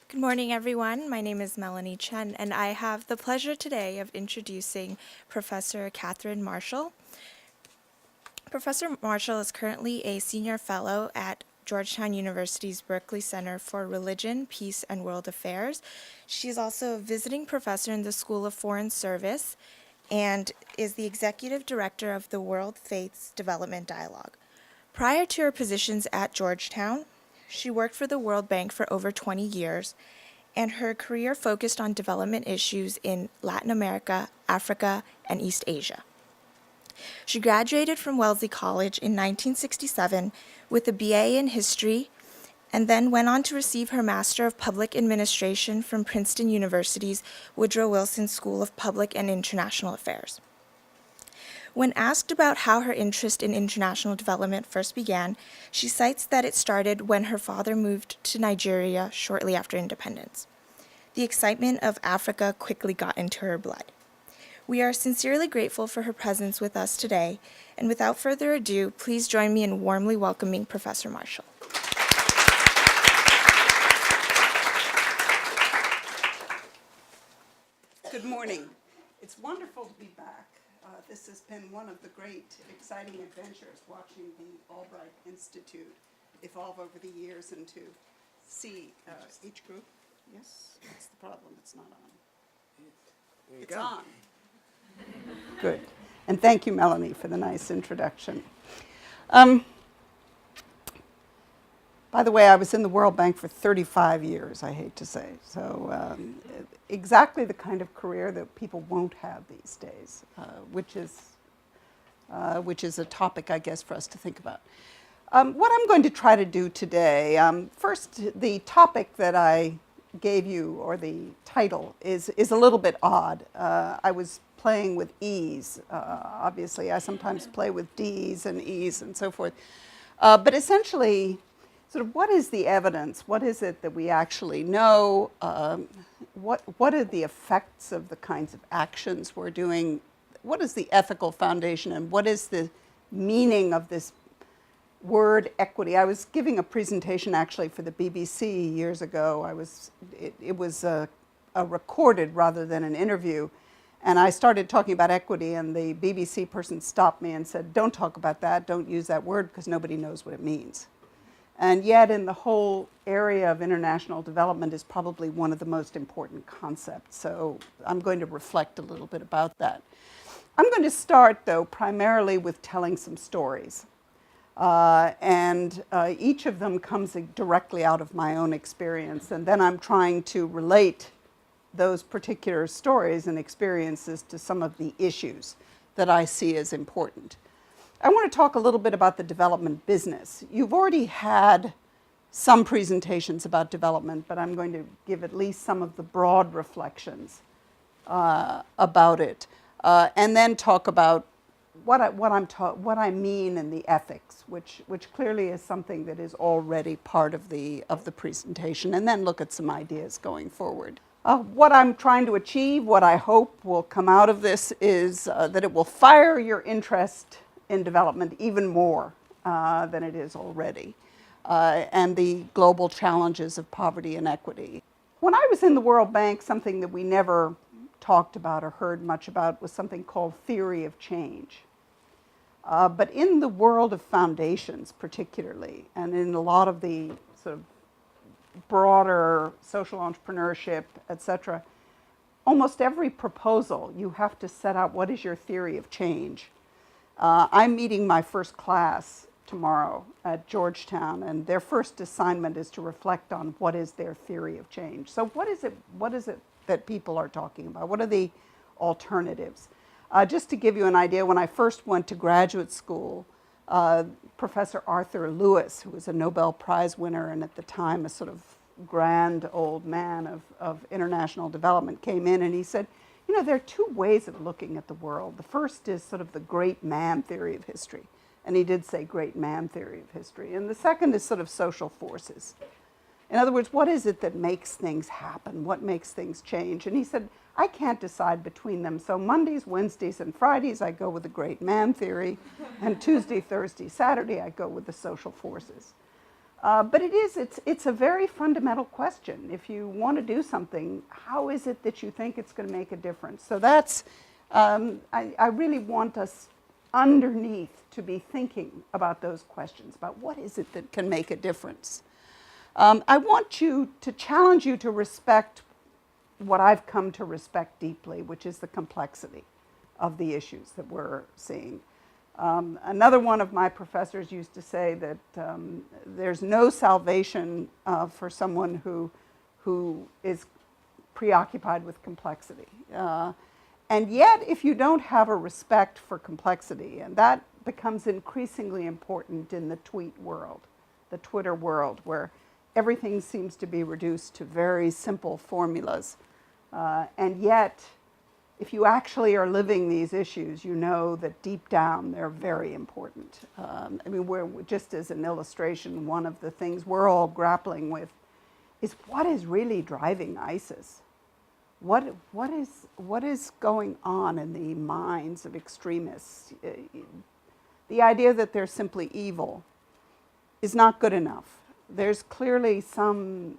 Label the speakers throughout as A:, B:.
A: Good morning, everyone. My name is Melanie Chen, and I have the pleasure today of introducing Professor Katherine Marshall. Professor Marshall is currently a senior fellow at Georgetown University's Berkeley Center for Religion, Peace, and World Affairs. She is also a visiting professor in the School of Foreign Service and is the executive director of the World Faiths Development Dialogue. Prior to her positions at Georgetown, she worked for the World Bank for over 20 years, and her career focused on development issues in Latin America, Africa, and East Asia. She graduated from Wellesley College in 1967 with a BA in History, and then went on to receive her Master of Public Administration from Princeton University's Woodrow Wilson School of Public and International Affairs. When asked about how her interest in international development first began, she cites that it started when her father moved to Nigeria shortly after independence. The excitement of Africa quickly got into her blood. We are sincerely grateful for her presence with us today, and without further ado, please join me in warmly welcoming Professor Marshall.
B: Good morning. It's wonderful to be back. This has been one of the great, exciting adventures, watching the Albright Institute evolve over the years and to see each group. Yes, that's the problem. It's not on. It's on. Good. And thank you, Melanie, for the nice introduction. By the way, I was in the World Bank for 35 years, I hate to say. So exactly the kind of career that people won't have these days, which is a topic, I guess, for us to think about. What I'm going to try to do today, first, the topic that I gave you, or the title, is a little bit odd. I was playing with E's. Obviously, I sometimes play with D's and E's and so forth. But essentially, sort of what is the evidence? What is it that we actually know? What are the effects of the kinds of actions we're doing? What is the ethical foundation, and what is the meaning of this word equity? I was giving a presentation actually for the BBC years ago. It was a recorded rather than an interview. And I started talking about equity, and the BBC person stopped me and said, "Don't talk about that, don't use that word, because nobody knows what it means." And yet, in the whole area of international development, is probably one of the most important concepts. So I'm going to reflect a little bit about that. I'm going to start, though, primarily with telling some stories. And each of them comes directly out of my own experience. And then I'm trying to relate those particular stories and experiences to some of the issues that I see as important. I want to talk a little bit about the development business. You've already had some presentations about development, but I'm going to give at least some of the broad reflections about it, and then talk about what I mean in the ethics, which clearly is something that is already part of the presentation, and then look at some ideas going forward. What I'm trying to achieve, what I hope will come out of this, is that it will fire your interest in development even more than it is already, and the global challenges of poverty and equity. When I was in the World Bank, something that we never talked about or heard much about was something called theory of change. But in the world of foundations particularly, and in a lot of the sort of broader social entrepreneurship, etc., almost every proposal you have to set out what is your theory of change. I'm meeting my first class tomorrow at Georgetown, and their first assignment is to reflect on what is their theory of change. So what is it that people are talking about? What are the alternatives? Just to give you an idea, when I first went to graduate school, Professor Arthur Lewis, who was a Nobel Prize winner and at the time a sort of grand old man of international development, came in and he said, you know, there are two ways of looking at the world. The first is sort of the great man theory of history. And he did say great man theory of history. And the second is sort of social forces. In other words, what is it that makes things happen? What makes things change? And he said, I can't decide between them. So Mondays, Wednesdays, and Fridays, I go with the great man theory. And Tuesday, Thursday, Saturday, I go with the social forces. But it's a very fundamental question. If you want to do something, how is it that you think it's going to make a difference? So that's, I really want us underneath to be thinking about those questions, about what is it that can make a difference. I want to challenge you to respect what I've come to respect deeply, which is the complexity of the issues that we're seeing. Another one of my professors used to say that there's no salvation for someone who is preoccupied with complexity. And yet, if you don't have a respect for complexity, and that becomes increasingly important in the tweet world, the Twitter world, where everything seems to be reduced to very simple formulas. And yet, if you actually are living these issues, you know that deep down they're very important. I mean, just as an illustration, one of the things we're all grappling with is what is really driving ISIS? What is going on in the minds of extremists? The idea that they're simply evil is not good enough. There's clearly some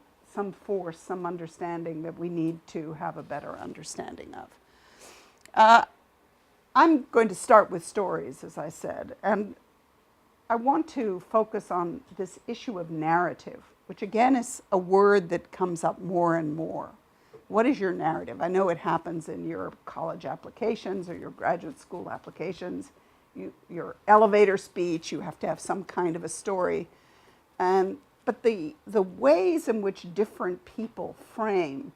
B: force, some understanding that we need to have a better understanding of. I'm going to start with stories, as I said, and I want to focus on this issue of narrative, which again is a word that comes up more and more. What is your narrative? I know it happens in your college applications or your graduate school applications. Your elevator speech, you have to have some kind of a story. But the ways in which different people frame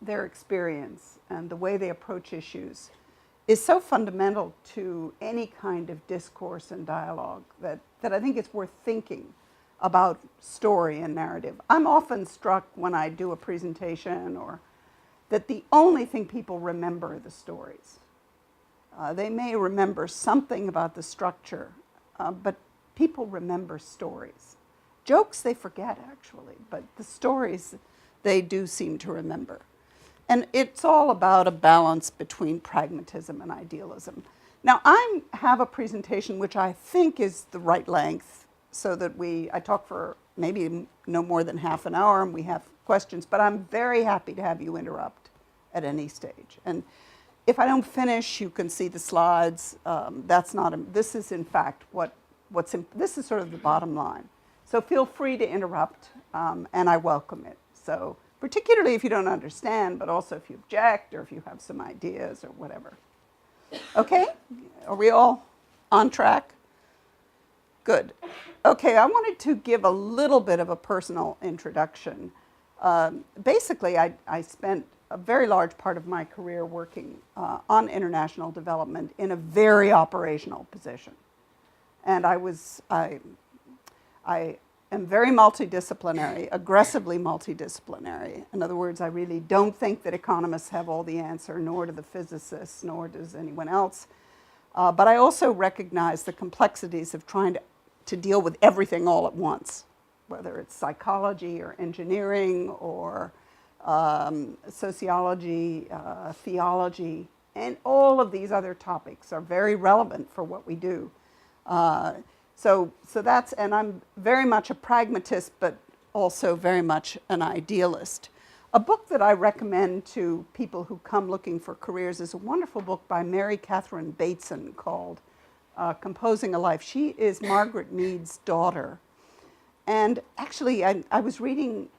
B: their experience and the way they approach issues is so fundamental to any kind of discourse and dialogue that I think it's worth thinking about story and narrative. I'm often struck when I do a presentation that the only thing people remember are the stories. They may remember something about the structure, but people remember stories. Jokes they forget, actually, but the stories they do seem to remember. And it's all about a balance between pragmatism and idealism. Now, I have a presentation which I think is the right length so that I talk for maybe no more than half an hour and we have questions, but I'm very happy to have you interrupt at any stage. And if I don't finish, you can see the slides. This is in fact this is sort of the bottom line. So feel free to interrupt, and I welcome it. So particularly if you don't understand, but also if you object or if you have some ideas or whatever. Okay, are we all on track? Good. Okay, I wanted to give a little bit of a personal introduction. Basically, I spent a very large part of my career working on international development in a very operational position. And I am very multidisciplinary, aggressively multidisciplinary. In other words, I really don't think that economists have all the answer, nor do the physicists, nor does anyone else. But I also recognize the complexities of trying to deal with everything all at once, whether it's psychology or engineering or sociology, theology, and all of these other topics are very relevant for what we do. So that's, and I'm very much a pragmatist, but also very much an idealist. A book that I recommend to people who come looking for careers is a wonderful book by Mary Katherine Bateson called Composing a Life. She is Margaret Mead's daughter. And actually, I was reading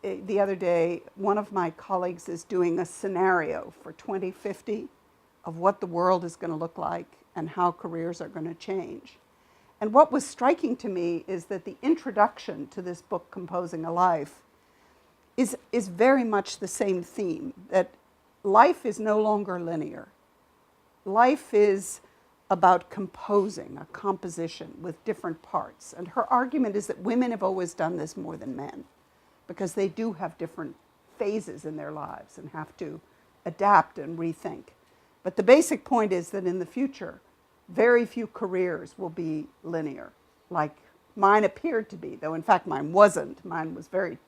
B: the other day, one of my colleagues is doing a scenario for 2050 of what the world is going to look like and how careers are going to change. And what was striking to me is that the introduction to this book, Composing a Life, is very much the same theme, that life is no longer linear. Life is about composing, a composition with different parts. And her argument is that women have always done this more than men, because they do have different phases in their lives and have to adapt and rethink. But the basic point is that in the future, very few careers will be linear, like mine appeared to be, though in fact mine wasn't. Mine was very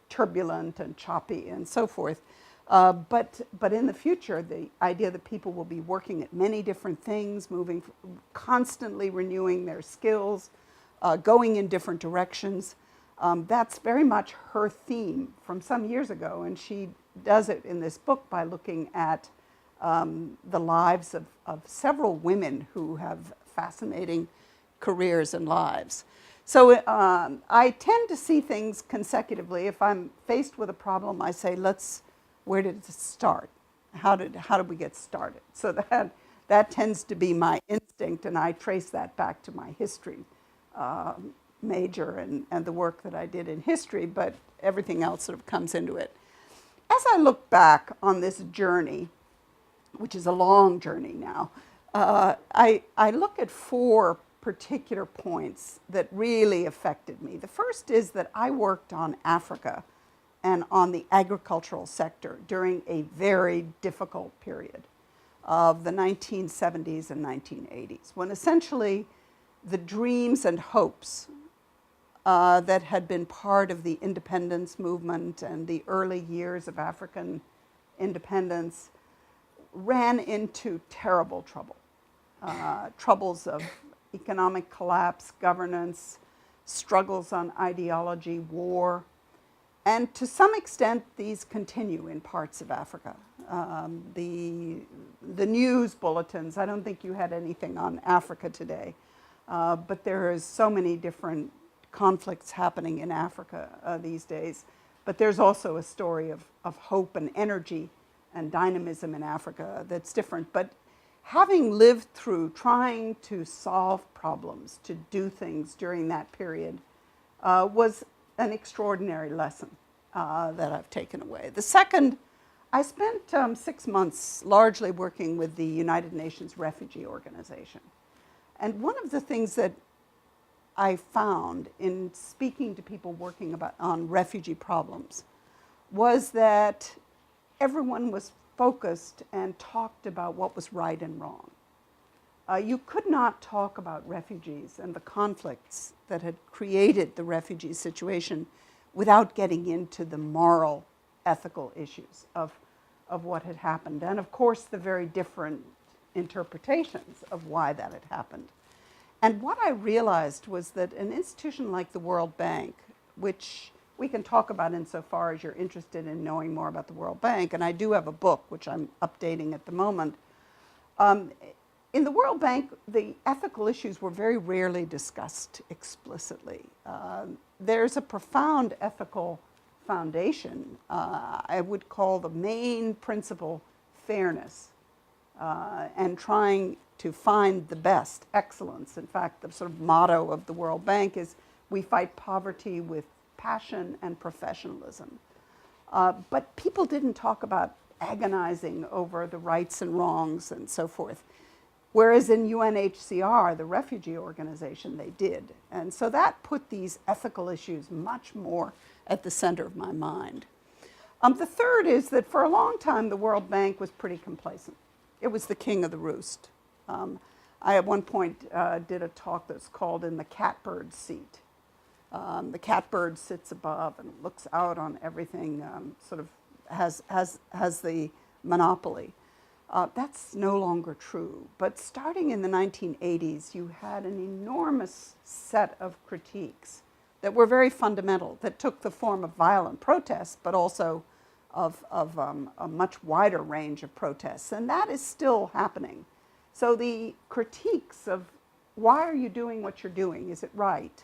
B: turbulent and choppy and so forth. But in the future, the idea that people will be working at many different things, constantly renewing their skills, going in different directions, That's very much her theme from some years ago, and she does it in this book by looking at the lives of several women who have fascinating careers and lives. So I tend to see things consecutively. If I'm faced with a problem, I say, where did it start? How did we get started? So that tends to be my instinct, and I trace that back to my history major and the work that I did in history, but everything else sort of comes into it. As I look back on this journey, which is a long journey now, I look at 4 particular points that really affected me. The first is that I worked on Africa and on the agricultural sector during a very difficult period of the 1970s and 1980s, when essentially the dreams and hopes that had been part of the independence movement and the early years of African independence ran into terrible trouble. Troubles of economic collapse, governance, struggles on ideology, war. And to some extent, these continue in parts of Africa. The news bulletins, I don't think you had anything on Africa today, but there is so many different conflicts happening in Africa these days. But there's also a story of hope and energy and dynamism in Africa that's different. But having lived through trying to solve problems, to do things during that period, was an extraordinary lesson that I've taken away. The second, I spent 6 months largely working with the United Nations Refugee Organization. And one of the things that I found in speaking to people working on refugee problems was that everyone was focused and talked about what was right and wrong. You could not talk about refugees and the conflicts that had created the refugee situation without getting into the moral, ethical issues of what had happened. And of course, the very different interpretations of why that had happened. And what I realized was that an institution like the World Bank, which we can talk about insofar as you're interested in knowing more about the World Bank, and I do have a book which I'm updating at the moment. In the World Bank, the ethical issues were very rarely discussed explicitly. There's a profound ethical foundation. I would call the main principle fairness and trying to find the best, excellence. In fact, the sort of motto of the World Bank is, we fight poverty with passion and professionalism. But people didn't talk about agonizing over the rights and wrongs and so forth. Whereas in UNHCR, the refugee organization, they did. And so that put these ethical issues much more at the center of my mind. The third is that for a long time, the World Bank was pretty complacent. It was the king of the roost. I at one point did a talk that's called In the Catbird Seat. The catbird sits above and looks out on everything, sort of has the monopoly. That's no longer true. But starting in the 1980s, you had an enormous set of critiques that were very fundamental, that took the form of violent protests, but also of a much wider range of protests. And that is still happening. So the critiques of, why are you doing what you're doing? Is it right?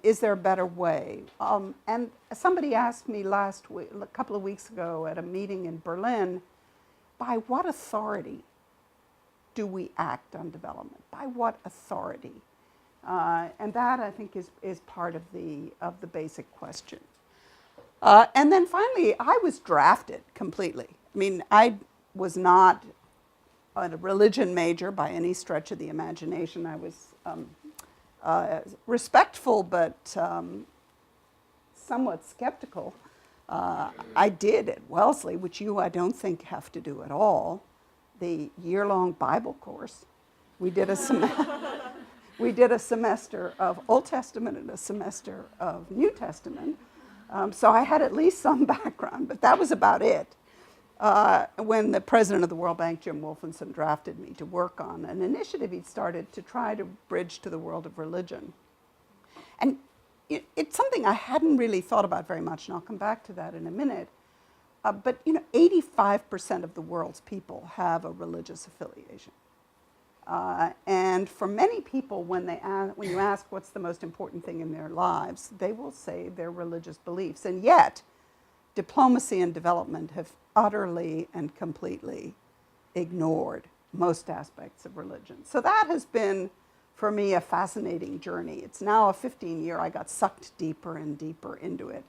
B: Is there a better way? And somebody asked me a couple of weeks ago at a meeting in Berlin, by what authority do we act on development? By what authority? And that, I think, is part of the basic question. And then finally, I was drafted completely. I mean, I was not a religion major by any stretch of the imagination. I was respectful, but somewhat skeptical. I did at Wellesley, which I don't think have to do at all, the year-long Bible course. We did a semester of Old Testament and a semester of New Testament. So I had at least some background, but that was about it. When the president of the World Bank, Jim Wolfenson, drafted me to work on an initiative he'd started to try to bridge to the world of religion. And it's something I hadn't really thought about very much, and I'll come back to that in a minute. But 85% of the world's people have a religious affiliation. And for many people, when you ask what's the most important thing in their lives, they will say their religious beliefs. And yet, diplomacy and development have utterly and completely ignored most aspects of religion. So that has been, for me, a fascinating journey. It's now a 15-year. I got sucked deeper and deeper into it.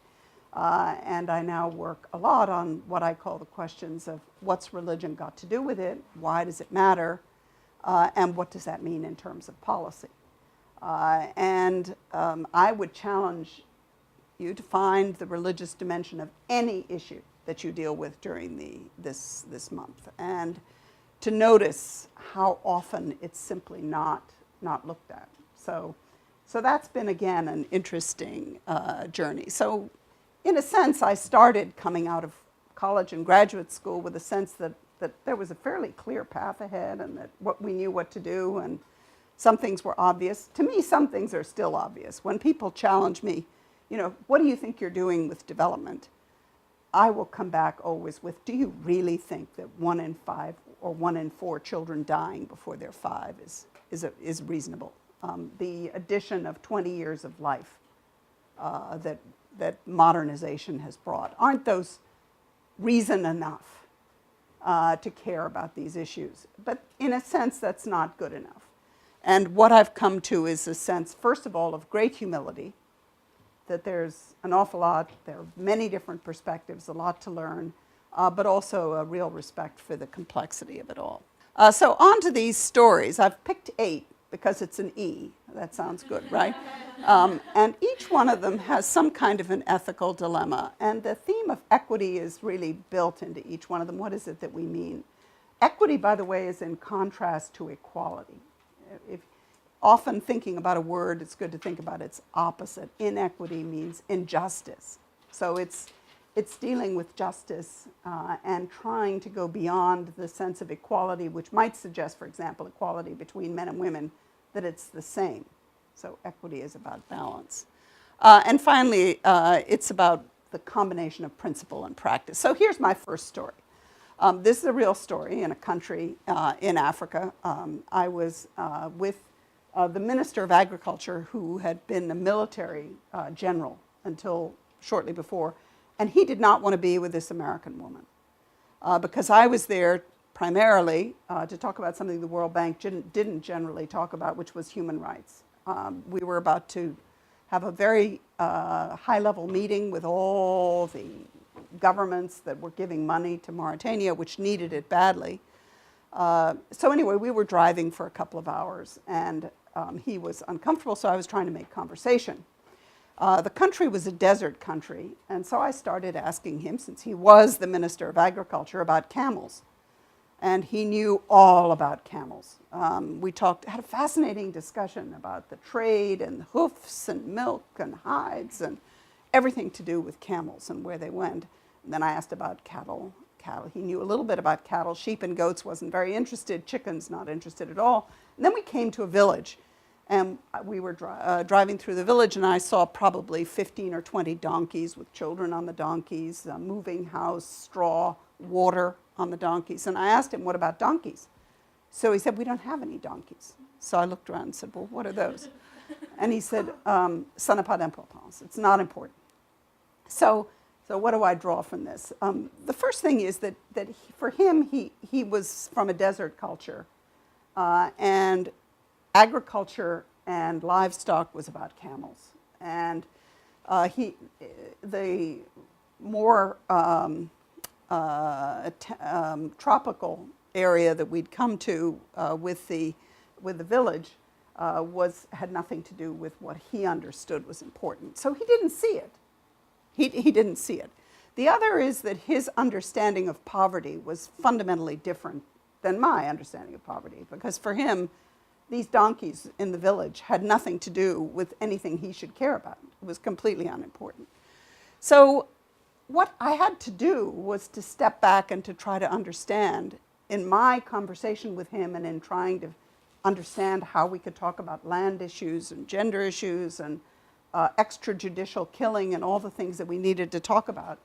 B: And I now work a lot on what I call the questions of what's religion got to do with it, why does it matter, and what does that mean in terms of policy. I would challenge you to find the religious dimension of any issue that you deal with during this month, and to notice how often it's simply not looked at. So that's been, again, an interesting journey. So in a sense, I started coming out of college and graduate school with a sense that there was a fairly clear path ahead, and that we knew what to do, and some things were obvious. To me, some things are still obvious. When people challenge me, what do you think you're doing with development? I will come back always with, do you really think that 1 in 5 or 1 in 4 children dying before they're 5 is reasonable? The addition of 20 years of life that modernization has brought, aren't those reason enough to care about these issues? But in a sense, that's not good enough. And what I've come to is a sense, first of all, of great humility, that there's an awful lot, there are many different perspectives, a lot to learn, but also a real respect for the complexity of it all. So on to these stories. I've picked 8 because it's an E. That sounds good, right? And each one of them has some kind of an ethical dilemma. And the theme of equity is really built into each one of them. What is it that we mean? Equity, by the way, is in contrast to equality. Often thinking about a word, it's good to think about its opposite. Inequity means injustice. So it's dealing with justice and trying to go beyond the sense of equality, which might suggest, for example, equality between men and women, that it's the same. So equity is about balance. And finally, it's about the combination of principle and practice. So here's my first story. This is a real story in a country in Africa. I was with the Minister of Agriculture, who had been a military general until shortly before, and he did not want to be with this American woman because I was there primarily to talk about something the World Bank didn't generally talk about, which was human rights. We were about to have a very high-level meeting with all the governments that were giving money to Mauritania, which needed it badly. So anyway, we were driving for a couple of hours, and he was uncomfortable, so I was trying to make conversation. The country was a desert country, and so I started asking him, since he was the Minister of Agriculture, about camels. And he knew all about camels. We had a fascinating discussion about the trade and hoofs and milk and hides and everything to do with camels and where they went. And then I asked about cattle. He knew a little bit about cattle. Sheep and goats wasn't very interested. Chickens, not interested at all. And then we came to a village, and we were driving through the village, and I saw probably 15 or 20 donkeys with children on the donkeys, a moving house, straw, water on the donkeys. And I asked him, what about donkeys? So he said, we don't have any donkeys. So I looked around and said, well, what are those? And he said, ça n'a pas d'importance. It's not important. So what do I draw from this? The first thing is that for him, he was from a desert culture, and agriculture and livestock was about camels. And the more tropical area that we'd come to with the village had nothing to do with what he understood was important. So he didn't see it. He didn't see it. The other is that his understanding of poverty was fundamentally different than my understanding of poverty, because for him, these donkeys in the village had nothing to do with anything he should care about. It was completely unimportant. So what I had to do was to step back and to try to understand, in my conversation with him and in trying to understand how we could talk about land issues and gender issues and extrajudicial killing and all the things that we needed to talk about,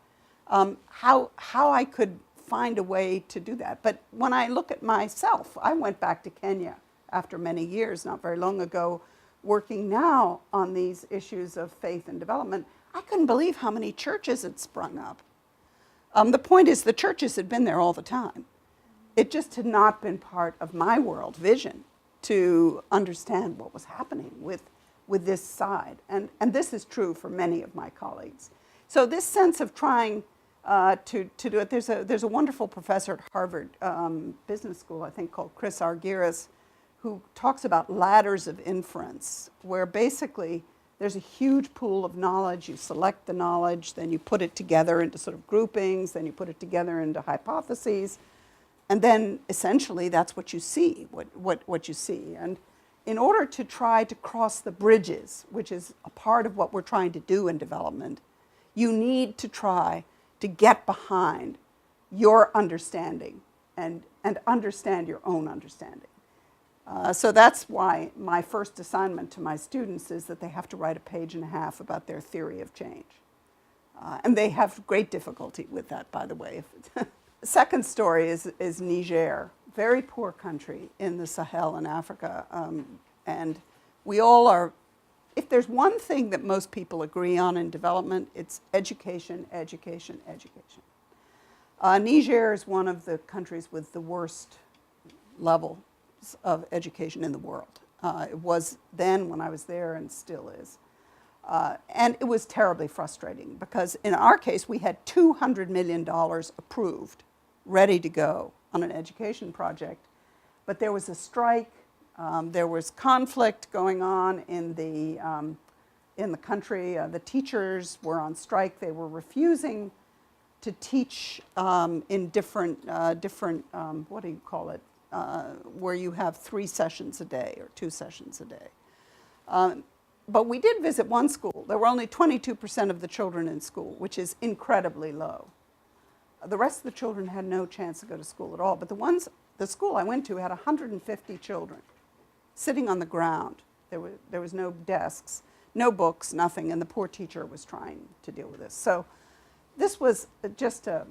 B: how I could find a way to do that. But when I look at myself, I went back to Kenya after many years, not very long ago, working now on these issues of faith and development. I couldn't believe how many churches had sprung up. The point is, the churches had been there all the time. It just had not been part of my world vision to understand what was happening with this side. And this is true for many of my colleagues. So this sense of trying to do it, there's a wonderful professor at Harvard Business School, I think, called Chris Argyris, who talks about ladders of inference, where basically there's a huge pool of knowledge. You select the knowledge, then you put it together into sort of groupings, then you put it together into hypotheses, and then essentially that's what you see, what you see. And in order to try to cross the bridges, which is a part of what we're trying to do in development, you need to try to get behind your understanding and understand your own understanding. So that's why my first assignment to my students is that they have to write a page and a half about their theory of change. And they have great difficulty with that, by the way. The second story is Niger, very poor country in the Sahel in Africa. And we all are, if there's one thing that most people agree on in development, it's education, education, education. Niger is one of the countries with the worst level of education in the world. It was then when I was there and still is. And it was terribly frustrating because in our case we had $200 million approved, ready to go on an education project. But there was a strike, there was conflict going on in the country. The teachers were on strike. They were refusing to teach in different what do you call it? Where you have 3 sessions a day or 2 sessions a day. But we did visit one school. There were only 22% of the children in school, which is incredibly low. The rest of the children had no chance to go to school at all. But the school I went to had 150 children sitting on the ground. There was no desks, no books, nothing, and the poor teacher was trying to deal with this. So this was just an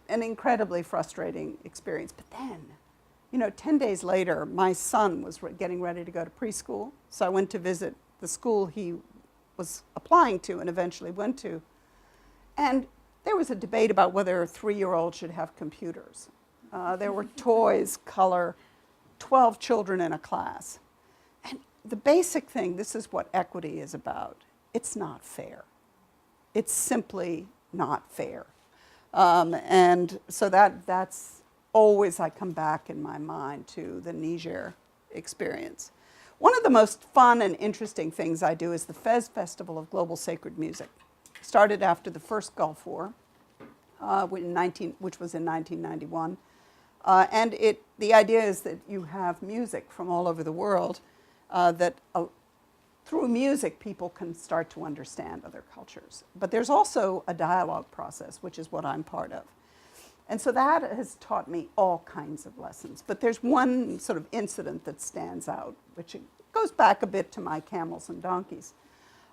B: incredibly frustrating experience. But then, 10 days later, my son was getting ready to go to preschool. So I went to visit the school he was applying to and eventually went to. And there was a debate about whether a 3-year-old should have computers. There were toys, color, 12 children in a class. And the basic thing, this is what equity is about. It's not fair. It's simply not fair. And so that's always I come back in my mind to the Niger experience. One of the most fun and interesting things I do is the Fez Festival of Global Sacred Music. Started after the first Gulf War, which was in 1991. And the idea is that you have music from all over the world that through music people can start to understand other cultures. But there's also a dialogue process, which is what I'm part of. And so that has taught me all kinds of lessons. But there's one sort of incident that stands out, which goes back a bit to my camels and donkeys,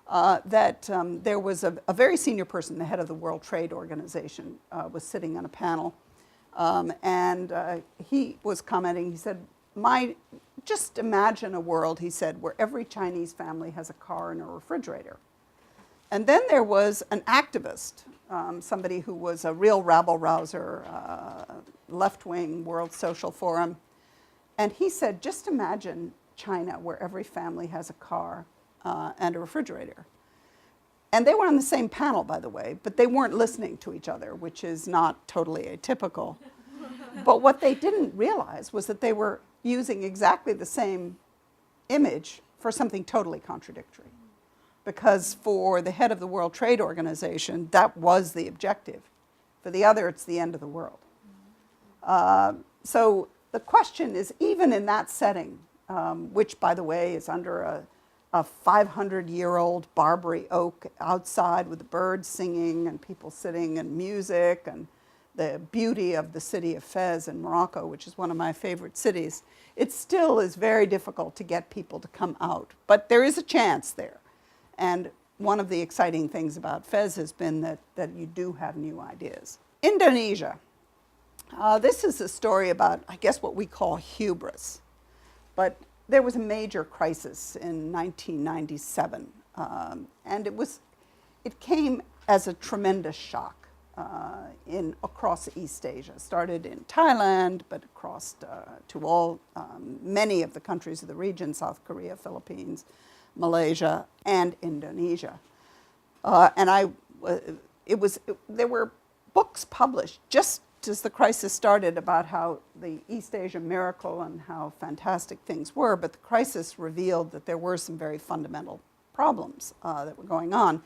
B: that there was a very senior person, the head of the World Trade Organization, was sitting on a panel. And he was commenting, he said, just imagine a world, he said, where every Chinese family has a car and a refrigerator. And then there was an activist, somebody who was a real rabble-rouser, left-wing World Social Forum. And he said, just imagine China, where every family has a car and a refrigerator. And they were on the same panel, by the way, but they weren't listening to each other, which is not totally atypical. But what they didn't realize was that they were using exactly the same image for something totally contradictory. Because for the head of the World Trade Organization, that was the objective. For the other, it's the end of the world. So the question is, even in that setting, which, by the way, is under a 500-year-old Barbary oak outside with the birds singing and people sitting and music and the beauty of the city of Fez in Morocco, which is one of my favorite cities, it still is very difficult to get people to come out. But there is a chance there. And one of the exciting things about Fez has been that you do have new ideas. Indonesia. This is a story about, I guess, what we call hubris. But there was a major crisis in 1997, and it came as a tremendous shock across East Asia. It started in Thailand, but across to many of the countries of the region: South Korea, Philippines, Malaysia, and Indonesia. There were books published just as the crisis started about how the East Asia miracle and how fantastic things were, but the crisis revealed that there were some very fundamental problems that were going on.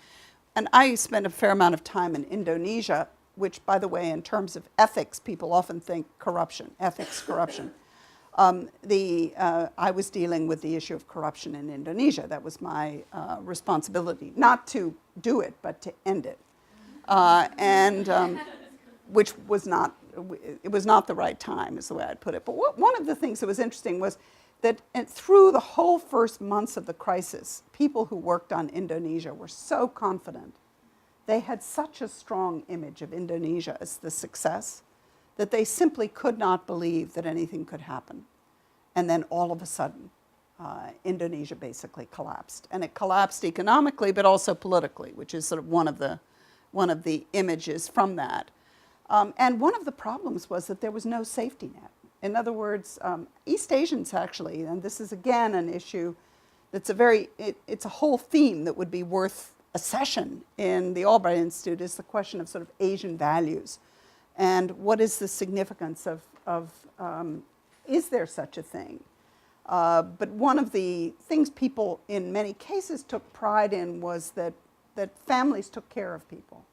B: And I spent a fair amount of time in Indonesia, which, by the way, in terms of ethics, people often think corruption, ethics, corruption. I was dealing with the issue of corruption in Indonesia. That was my responsibility, not to do it, but to end it. Which was not the right time, is the way I'd put it. But one of the things that was interesting was that through the whole first months of the crisis, people who worked on Indonesia were so confident. They had such a strong image of Indonesia as the success that they simply could not believe that anything could happen. And then all of a sudden, Indonesia basically collapsed. And it collapsed economically, but also politically, which is sort of one of the images from that. And one of the problems was that there was no safety net. In other words, East Asians actually, and this is again an issue that's it's a whole theme that would be worth a session in the Albright Institute, is the question of sort of Asian values. And what is the significance of is there such a thing? But one of the things people in many cases took pride in was that families took care of people.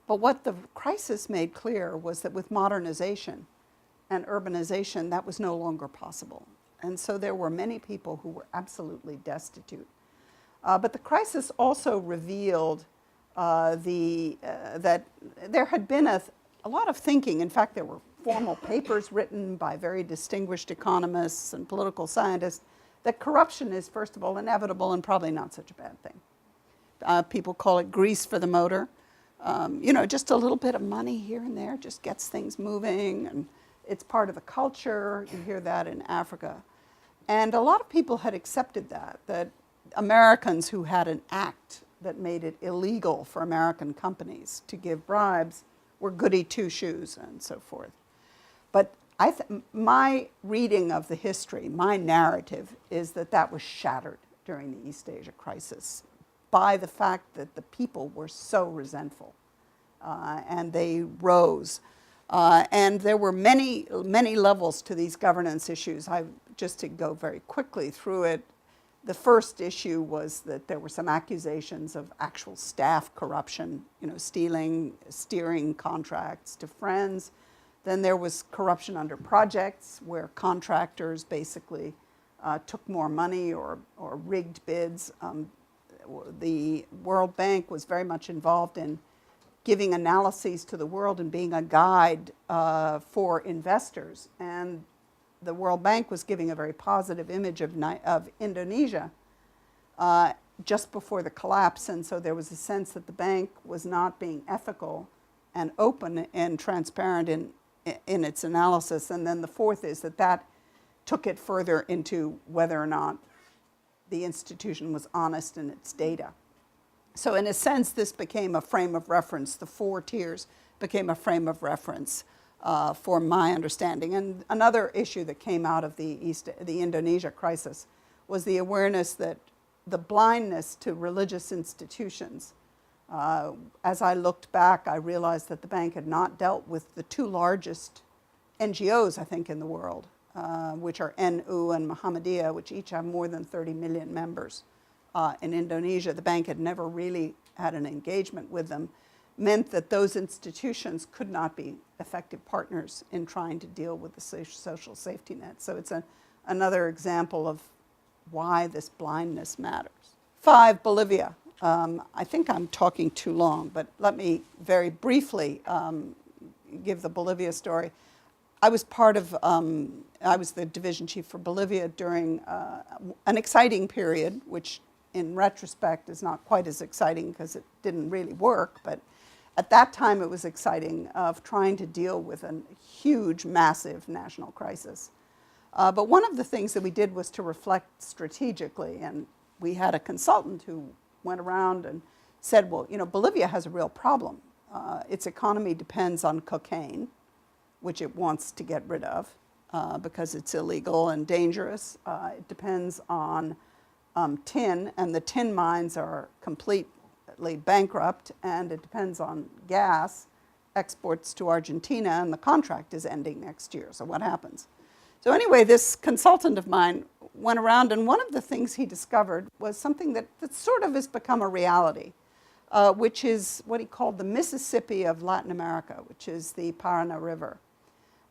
B: But what the crisis made clear was that with modernization and urbanization, that was no longer possible. And so there were many people who were absolutely destitute. But the crisis also revealed that there had been a lot of thinking. In fact, there were formal papers written by very distinguished economists and political scientists that corruption is, first of all, inevitable and probably not such a bad thing. People call it grease for the motor. Just a little bit of money here and there just gets things moving, and it's part of the culture. You hear that in Africa. And a lot of people had accepted that Americans who had an act that made it illegal for American companies to give bribes were goody two-shoes and so forth. But my reading of the history, my narrative, is that was shattered during the East Asia crisis by the fact that the people were so resentful, and they rose. And there were many, many levels to these governance issues. Just to go very quickly through it, the first issue was that there were some accusations of actual staff corruption, steering contracts to friends. Then there was corruption under projects where contractors basically took more money or rigged bids. The World Bank was very much involved in giving analyses to the world and being a guide for investors. And the World Bank was giving a very positive image of Indonesia just before the collapse. And so there was a sense that the bank was not being ethical and open and transparent in its analysis. And then the fourth is that took it further into whether or not the institution was honest in its data. So in a sense, this became a frame of reference. The four tiers became a frame of reference for my understanding. And another issue that came out of the Indonesia crisis was the awareness that the blindness to religious institutions. As I looked back, I realized that the bank had not dealt with the two largest NGOs, I think, in the world, which are NU and Muhammadiyah, which each have more than 30 million members. In Indonesia, the bank had never really had an engagement with them, meant that those institutions could not be effective partners in trying to deal with the social safety net. So it's another example of why this blindness matters. 5, Bolivia. I think I'm talking too long, but let me very briefly give the Bolivia story. I was I was the division chief for Bolivia during an exciting period, which in retrospect is not quite as exciting because it didn't really work, but at that time it was exciting of trying to deal with a huge, massive national crisis. But one of the things that we did was to reflect strategically, and we had a consultant who went around and said, well, you know, Bolivia has a real problem. Its economy depends on cocaine, which it wants to get rid of because it's illegal and dangerous. It depends on tin, and the tin mines are completely bankrupt, and it depends on gas exports to Argentina, and the contract is ending next year, so what happens? So anyway, this consultant of mine went around, and one of the things he discovered was something that sort of has become a reality, which is what he called the Mississippi of Latin America, which is the Paraná River.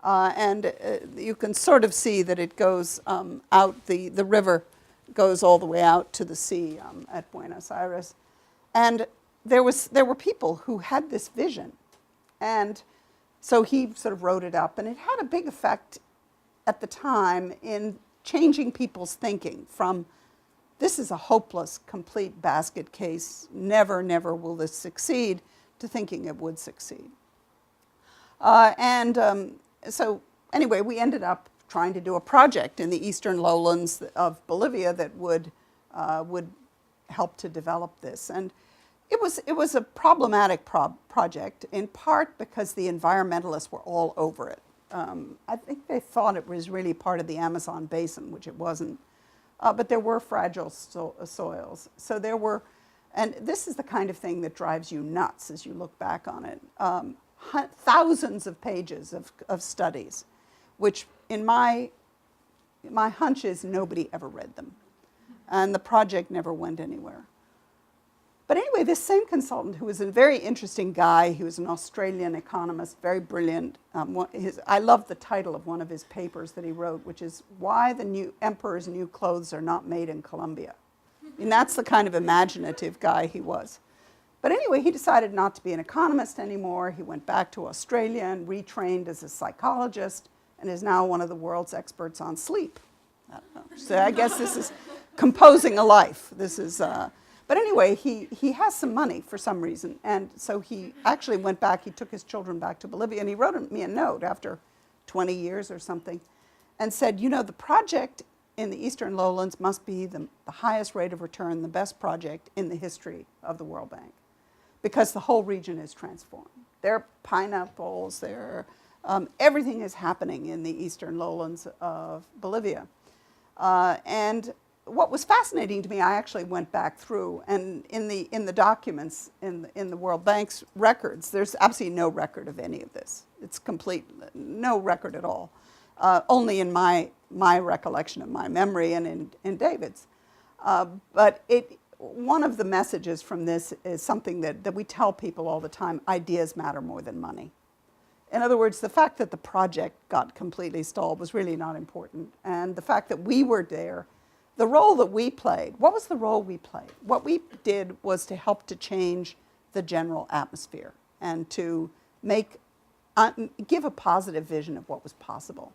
B: And you can sort of see that it goes out, the river goes all the way out to the sea at Buenos Aires. And there were people who had this vision. And so he sort of wrote it up, and it had a big effect at the time in changing people's thinking from this is a hopeless, complete basket case, never, never will this succeed, to thinking it would succeed. So anyway, we ended up trying to do a project in the eastern lowlands of Bolivia that would help to develop this. And it was a problematic project, in part because the environmentalists were all over it. I think they thought it was really part of the Amazon basin, which it wasn't. But there were fragile soils. So there were, and this is the kind of thing that drives you nuts as you look back on it. Thousands of pages of studies, which in my hunch is nobody ever read them. And the project never went anywhere. But anyway, this same consultant, who was a very interesting guy, he was an Australian economist, very brilliant. I love the title of one of his papers that he wrote, which is Why the New Emperor's New Clothes Are Not Made in Colombia. And that's the kind of imaginative guy he was. But anyway, he decided not to be an economist anymore. He went back to Australia and retrained as a psychologist, and is now one of the world's experts on sleep. I don't know. So I guess this is composing a life. This is... But anyway, he has some money for some reason, and so he actually went back, he took his children back to Bolivia, and he wrote me a note after 20 years or something, and said, you know, the project in the eastern lowlands must be the highest rate of return, the best project in the history of the World Bank, because the whole region is transformed. There are pineapples, everything is happening in the eastern lowlands of Bolivia. And what was fascinating to me, I actually went back through, and in the documents in the World Bank's records, there's absolutely no record of any of this. It's complete, no record at all. Only in my recollection of my memory and in David's. But one of the messages from this is something that we tell people all the time: ideas matter more than money. In other words, the fact that the project got completely stalled was really not important, and the fact that we were there. The role that we played, what was the role we played? What we did was to help to change the general atmosphere and to give a positive vision of what was possible.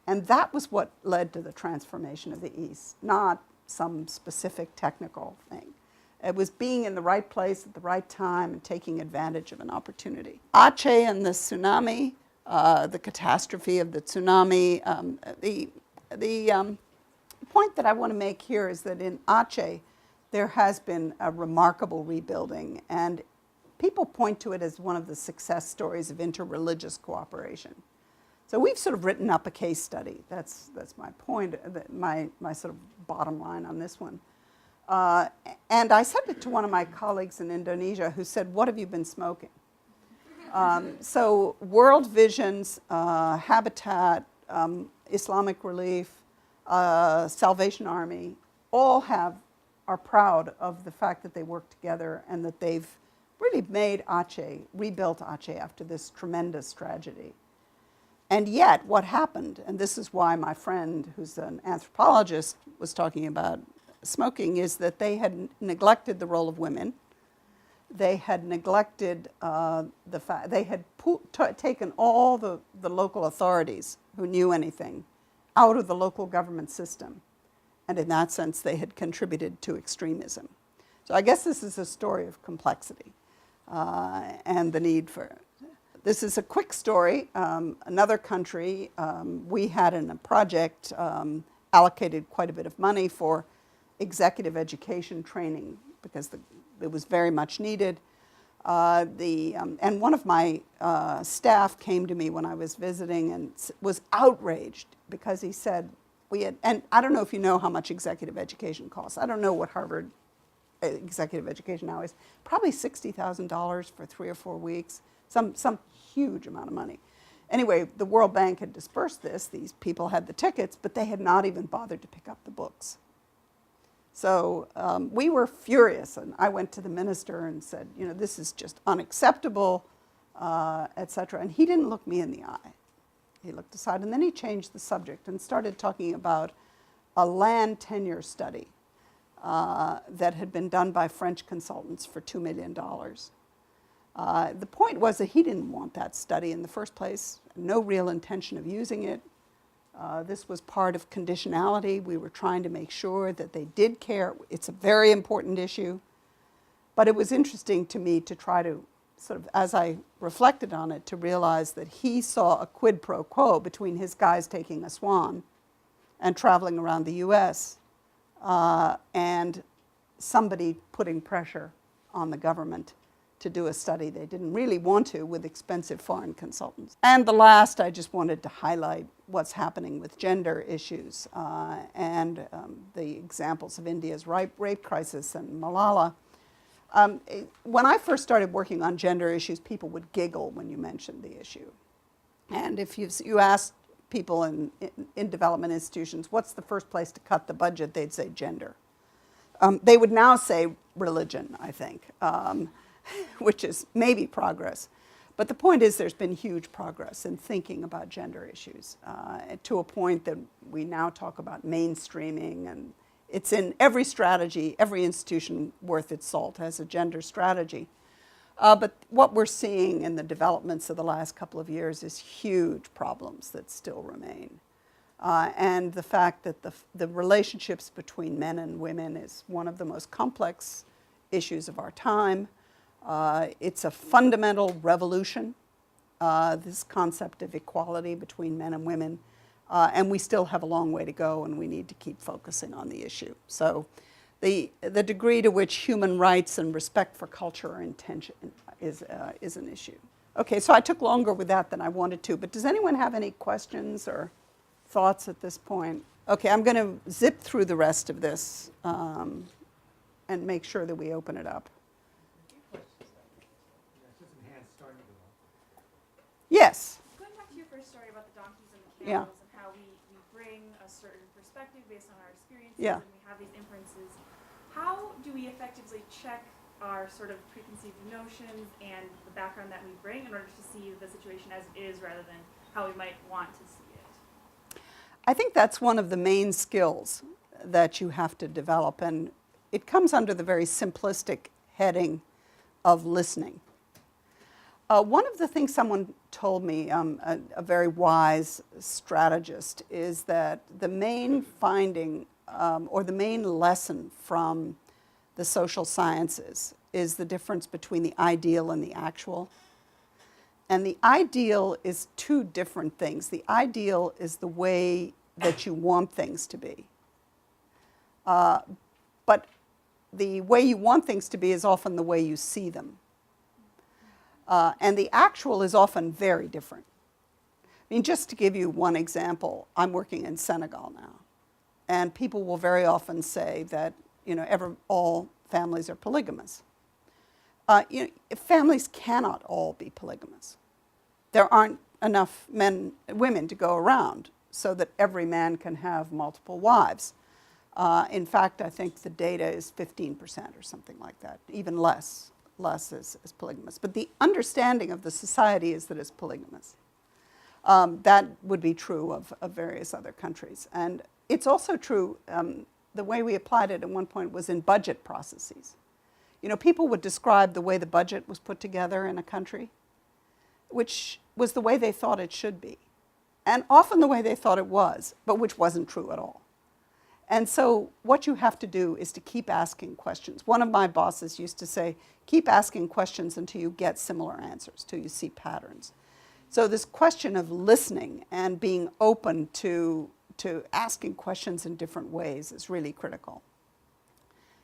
B: And that was what led to the transformation of the East, not some specific technical thing. It was being in the right place at the right time and taking advantage of an opportunity. Aceh and the tsunami, the catastrophe of the tsunami, the point that I want to make here is that in Aceh, there has been a remarkable rebuilding, and people point to it as one of the success stories of interreligious cooperation. So we've sort of written up a case study. That's my point, my sort of bottom line on this one. And I said it to one of my colleagues in Indonesia, who said, "What have you been smoking?" So World Visions, Habitat, Islamic Relief, Salvation Army, all are proud of the fact that they work together and that they've really rebuilt Aceh after this tremendous tragedy. And yet, what happened, and this is why my friend, who's an anthropologist, was talking about smoking, is that they had neglected the role of women. They had neglected the fact, they had taken all the local authorities who knew anything out of the local government system And in that sense, they had contributed to extremism. So I guess this is a story of complexity and the need for it. This is a quick story. Another country, we had in a project allocated quite a bit of money for executive education training because it was very much needed. And one of my staff came to me when I was visiting and was outraged because he said, and I don't know if you know how much executive education costs. I don't know what Harvard executive education now is. Probably $60,000 for 3 or 4 weeks, some huge amount of money. Anyway, the World Bank had dispersed this. These people had the tickets, but they had not even bothered to pick up the books. So we were furious, and I went to the minister and said, this is just unacceptable, et cetera. And he didn't look me in the eye. He looked aside, and then he changed the subject and started talking about a land tenure study that had been done by French consultants for $2 million. The point was that he didn't want that study in the first place, no real intention of using it. This was part of conditionality. We were trying to make sure that they did care. It's a very important issue. But it was interesting to me to try to sort of, as I reflected on it, to realize that he saw a quid pro quo between his guys taking a swan and traveling around the US and somebody putting pressure on the government to do a study they didn't really want to with expensive foreign consultants. And the last, I just wanted to highlight what's happening with gender issues and the examples of India's rape crisis and Malala. When I first started working on gender issues, people would giggle when you mentioned the issue. And if you asked people in development institutions, what's the first place to cut the budget, they'd say gender. They would now say religion, I think. Which is maybe progress. But the point is there's been huge progress in thinking about gender issues to a point that we now talk about mainstreaming, and it's in every strategy. Every institution worth its salt has a gender strategy. But what we're seeing in the developments of the last couple of years is huge problems that still remain. And the fact that the relationships between men and women is one of the most complex issues of our time. It's a fundamental revolution, this concept of equality between men and women, and we still have a long way to go, and we need to keep focusing on the issue. So the degree to which human rights and respect for culture are in tension is an issue. Okay, so I took longer with that than I wanted to, but does anyone have any questions or thoughts at this point? Okay, I'm going to zip through the rest of this and make sure that we open it up. Yes.
A: Going back to your first story about the donkeys and the camels and how we bring a certain perspective based on our experiences and we have these inferences, how do we effectively check our sort of preconceived notions and the background that we bring in order to see the situation as it is rather than how we might want to see it?
B: I think that's one of the main skills that you have to develop, and it comes under the very simplistic heading of listening. One of the things someone told me, a very wise strategist, is that the main finding or the main lesson from the social sciences is the difference between the ideal and the actual. And the ideal is two different things. The ideal is the way that you want things to be. But the way you want things to be is often the way you see them. And the actual is often very different. I mean, just to give you one example, I'm working in Senegal now. And people will very often say that, all families are polygamous. Families cannot all be polygamous. There aren't enough women to go around so that every man can have multiple wives. In fact, I think the data is 15% or something like that, even less is polygamous. But the understanding of the society is that it's polygamous. That would be true of various other countries. And it's also true, the way we applied it at one point was in budget processes. People would describe the way the budget was put together in a country, which was the way they thought it should be. And often the way they thought it was, but which wasn't true at all. And so what you have to do is to keep asking questions. One of my bosses used to say, keep asking questions until you get similar answers, till you see patterns. So this question of listening and being open to asking questions in different ways is really critical.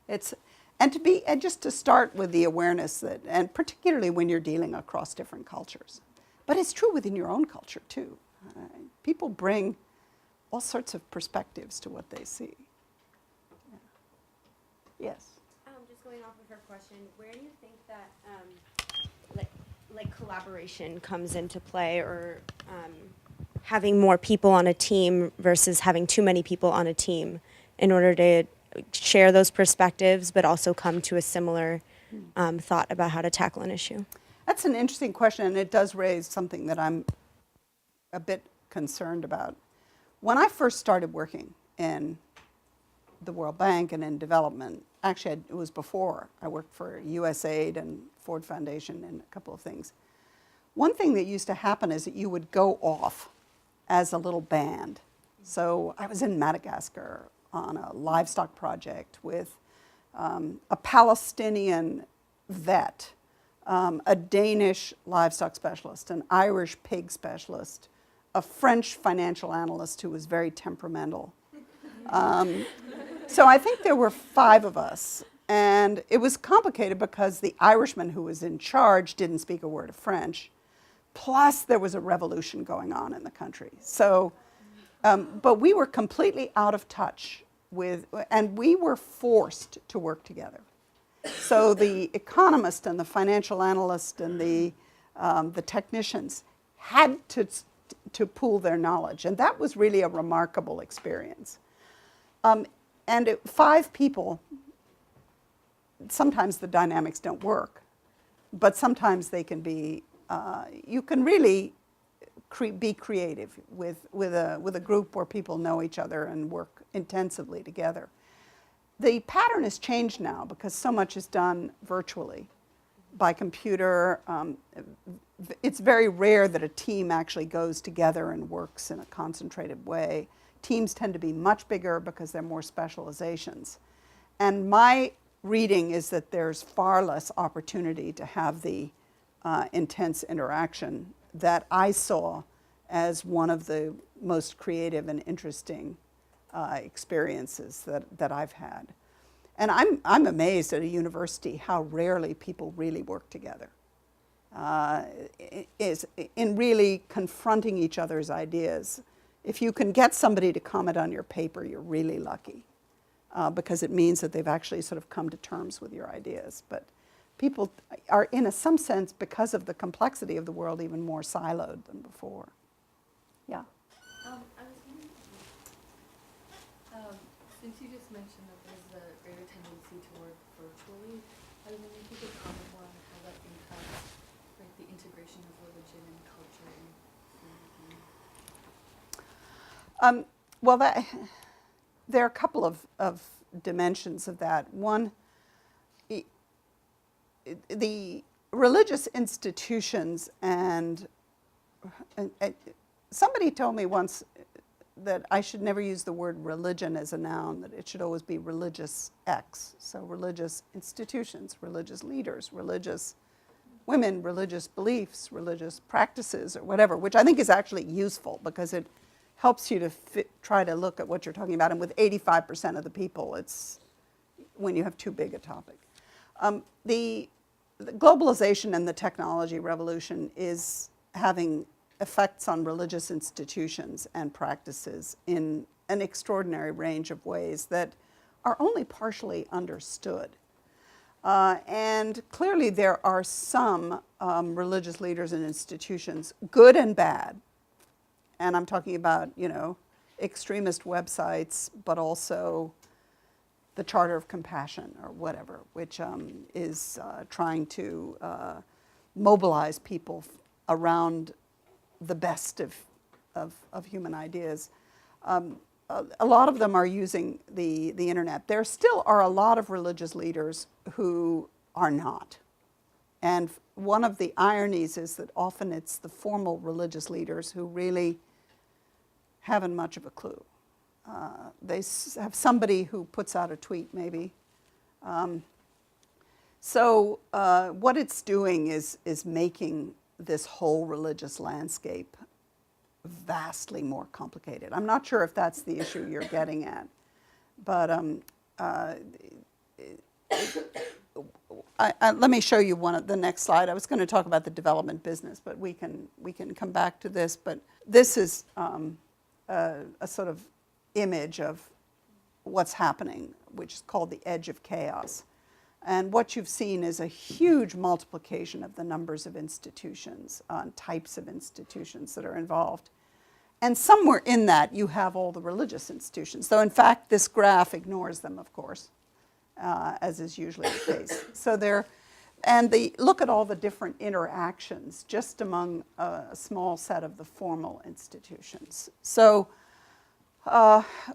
B: And just to start with the awareness that, and particularly when you're dealing across different cultures. But it's true within your own culture too. People bring all sorts of perspectives to what they see. Yeah. Yes?
C: Just going off of her question, where do you think that like collaboration comes into play, or having more people on a team versus having too many people on a team in order to share those perspectives but also come to a similar thought about how to tackle an issue?
B: That's an interesting question, and it does raise something that I'm a bit concerned about. When I first started working in the World Bank and in development, actually it was before. I worked for USAID and Ford Foundation and a couple of things. One thing that used to happen is that you would go off as a little band. So I was in Madagascar on a livestock project with a Palestinian vet, a Danish livestock specialist, an Irish pig specialist, a French financial analyst who was very temperamental. So I think there were 5 of us, and it was complicated because the Irishman who was in charge didn't speak a word of French, plus there was a revolution going on in the country. So, but we were completely out of touch with, and we were forced to work together. So the economist and the financial analyst and the technicians had to pool their knowledge, and that was really a remarkable experience. And 5 people, sometimes the dynamics don't work, but sometimes they can be, you can really be creative with a group where people know each other and work intensively together. The pattern has changed now because so much is done virtually by computer. It's very rare that a team actually goes together and works in a concentrated way. Teams tend to be much bigger because there are more specializations. And my reading is that there's far less opportunity to have the intense interaction that I saw as one of the most creative and interesting experiences that I've had. And I'm amazed at a university how rarely people really work together. Is in really confronting each other's ideas. If you can get somebody to comment on your paper, you're really lucky, because it means that they've actually sort of come to terms with your ideas. But people are, in some sense, because of the complexity of the world, even more siloed than before. Yeah?
D: I was wondering, since you just mentioned that there's a greater tendency to work virtually, I was wondering if you could comment more on how that impacts like the integration of religion and culture in
B: Well, there are a couple of dimensions of that. One, the religious institutions and somebody told me once that I should never use the word religion as a noun, that it should always be religious X. So religious institutions, religious leaders, religious women, religious beliefs, religious practices, or whatever, which I think is actually useful because it helps you to try to look at what you're talking about. And with 85% of the people, it's when you have too big a topic. The globalization and the technology revolution is having effects on religious institutions and practices in an extraordinary range of ways that are only partially understood. And clearly there are some religious leaders and institutions, good and bad, and I'm talking about, extremist websites, but also the Charter of Compassion or whatever, which is trying to mobilize people around the best of human ideas. A lot of them are using the internet. There still are a lot of religious leaders who are not. And one of the ironies is that often it's the formal religious leaders who really haven't much of a clue. have somebody who puts out a tweet, maybe. So what it's doing is making this whole religious landscape vastly more complicated. I'm not sure if that's the issue you're getting at, but let me show you the next slide. I was going to talk about the development business, but we can come back to this. But this is a sort of image of what's happening, which is called the edge of chaos. And what you've seen is a huge multiplication of the numbers of institutions, types of institutions that are involved. And somewhere in that, you have all the religious institutions. Though, in fact, this graph ignores them, of course, as is usually the case. So look at all the different interactions just among a small set of the formal institutions. So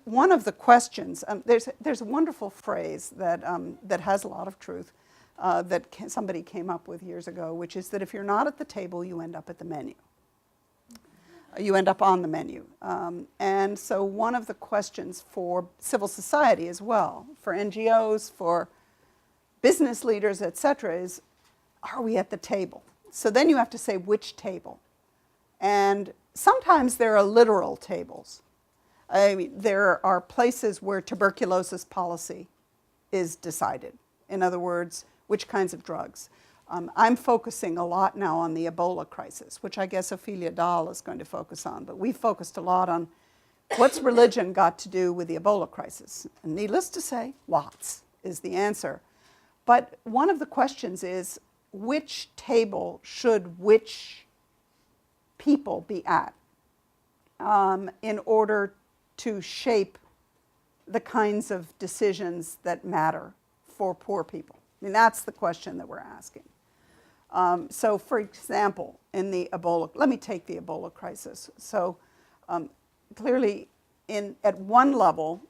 B: one of the questions, there's a wonderful phrase that has a lot of truth that somebody came up with years ago, which is that if you're not at the table, you end up at the menu. You end up on the menu. And so one of the questions for civil society as well, for NGOs, for business leaders, et cetera, is, are we at the table? So then you have to say which table. And sometimes there are literal tables. I mean, there are places where tuberculosis policy is decided. In other words, which kinds of drugs. I'm focusing a lot now on the Ebola crisis, which I guess Ophelia Dahl is going to focus on. But we focused a lot on what's religion got to do with the Ebola crisis. And needless to say, lots is the answer. But one of the questions is, which table should which people be at in order to shape the kinds of decisions that matter for poor people? I mean, that's the question that we're asking. So, for example, in the Ebola, let me take the Ebola crisis. So, clearly, at one level,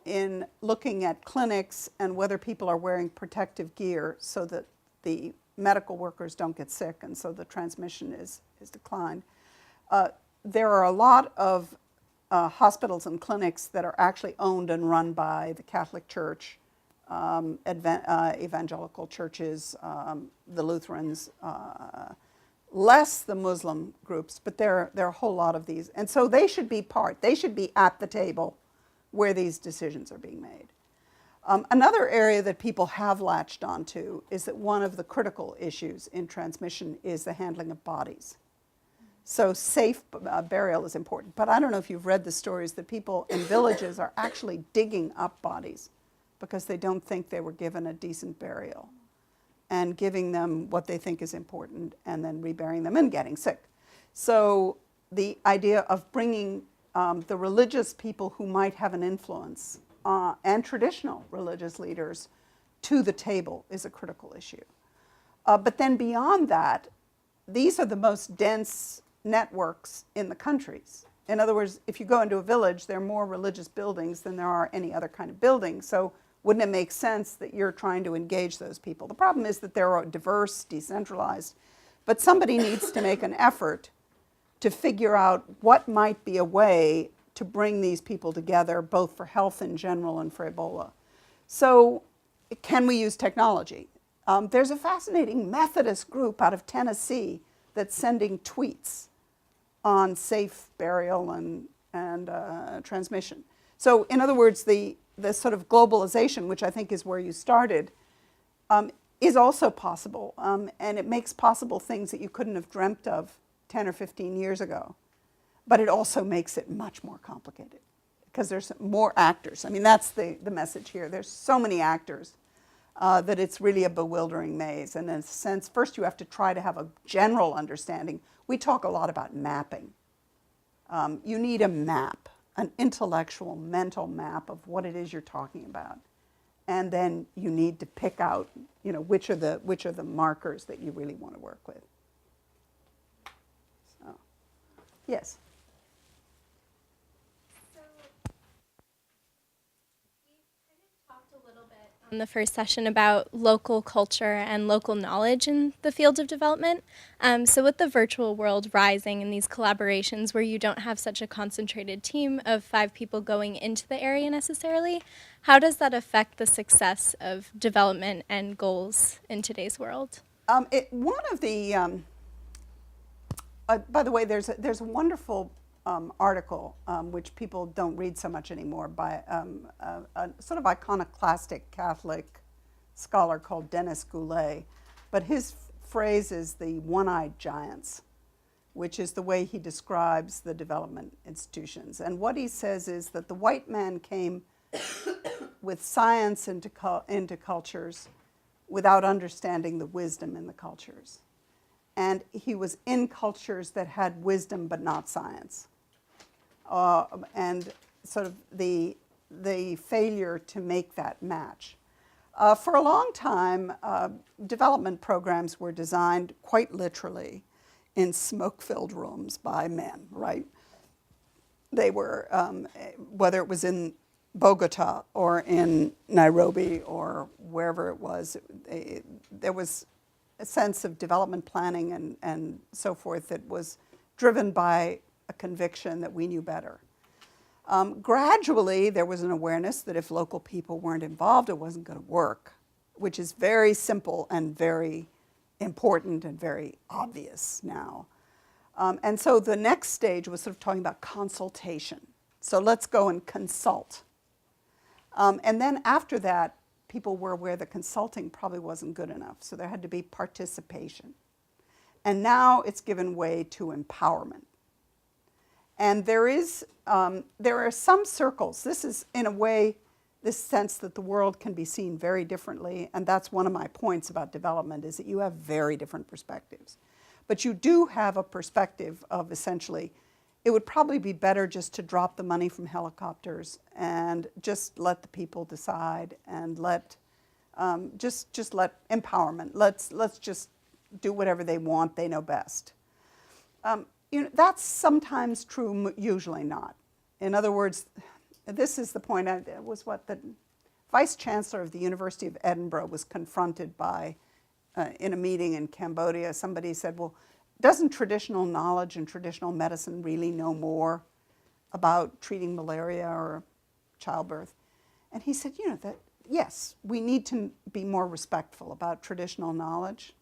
B: in looking at clinics and whether people are wearing protective gear so that the medical workers don't get sick and so the transmission is declined, there are a lot of hospitals and clinics that are actually owned and run by the Catholic Church, evangelical churches, the Lutherans, less the Muslim groups, but there are a whole lot of these. And so they should be at the table where these decisions are being made. Another area that people have latched onto is that one of the critical issues in transmission is the handling of bodies. So safe burial is important. But I don't know if you've read the stories that people in villages are actually digging up bodies because they don't think they were given a decent burial, and giving them what they think is important and then reburying them and getting sick. So the idea of bringing the religious people who might have an influence and traditional religious leaders to the table is a critical issue. But then beyond that, these are the most dense networks in the countries. In other words, if you go into a village, there are more religious buildings than there are any other kind of building. So wouldn't it make sense that you're trying to engage those people? The problem is that they're diverse, decentralized, but somebody needs to make an effort to figure out what might be a way to bring these people together, both for health in general and for Ebola. So can we use technology? There's a fascinating Methodist group out of Tennessee that's sending tweets on safe burial and transmission. So in other words, the sort of globalization, which I think is where you started, is also possible. And it makes possible things that you couldn't have dreamt of 10 or 15 years ago. But it also makes it much more complicated because there's more actors. I mean, that's the message here. There's so many actors that it's really a bewildering maze. And in a sense, first you have to try to have a general understanding. We talk a lot about mapping. You need a map, an intellectual, mental map of what it is you're talking about. And then you need to pick out, which are the markers that you really want to work with. So, yes.
E: So we've kind of talked a little bit in the first session about local culture and local knowledge in the field of development. So with the virtual world rising and these collaborations where you don't have such a concentrated team of 5 people going into the area necessarily, how does that affect the success of development and goals in today's world?
B: One of the, by the way, there's a wonderful article which people don't read so much anymore by a sort of iconoclastic Catholic scholar called Dennis Goulet, but his phrase is the one-eyed giants, which is the way he describes the development institutions. And what he says is that the white man came with science into cultures without understanding the wisdom in the cultures. And he was in cultures that had wisdom but not science. And sort of the failure to make that match. For a long time, development programs were designed quite literally in smoke-filled rooms by men, right? They were, whether it was in Bogota or in Nairobi or wherever it was, there was a sense of development planning and so forth that was driven by a conviction that we knew better. Gradually, there was an awareness that if local people weren't involved, it wasn't going to work, which is very simple and very important and very obvious now. And so the next stage was sort of talking about consultation. So let's go and consult. And then after that, people were aware that consulting probably wasn't good enough, so there had to be participation. And now it's given way to empowerment. And there are some circles. This is, in a way, this sense that the world can be seen very differently, and that's one of my points about development, is that you have very different perspectives. But you do have a perspective of essentially, it would probably be better just to drop the money from helicopters and just let the people decide and let, just let empowerment. Let's just do whatever they want, they know best. That's sometimes true, usually not. In other words, this is the point, it was what the Vice Chancellor of the University of Edinburgh was confronted by in a meeting in Cambodia. Somebody said, well, doesn't traditional knowledge and traditional medicine really know more about treating malaria or childbirth? And he said, that yes, we need to be more respectful about traditional knowledge.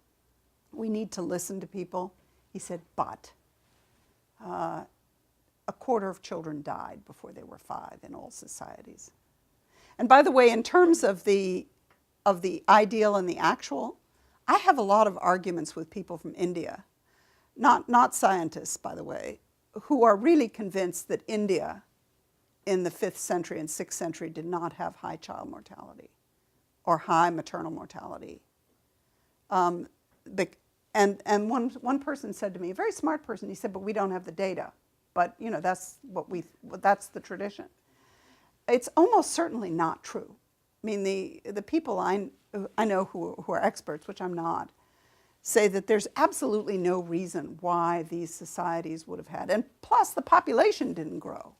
B: We need to listen to people. He said, but a quarter of children died before they were 5 in all societies. And by the way, in terms of the ideal and the actual, I have a lot of arguments with people from India, not scientists, by the way, who are really convinced that India in the 5th century and 6th century did not have high child mortality or high maternal mortality. And one person said to me, a very smart person, he said, but we don't have the data. But that's that's the tradition. It's almost certainly not true. I mean, the people I know who are experts, which I'm not, say that there's absolutely no reason why these societies would have had. And plus, the population didn't grow.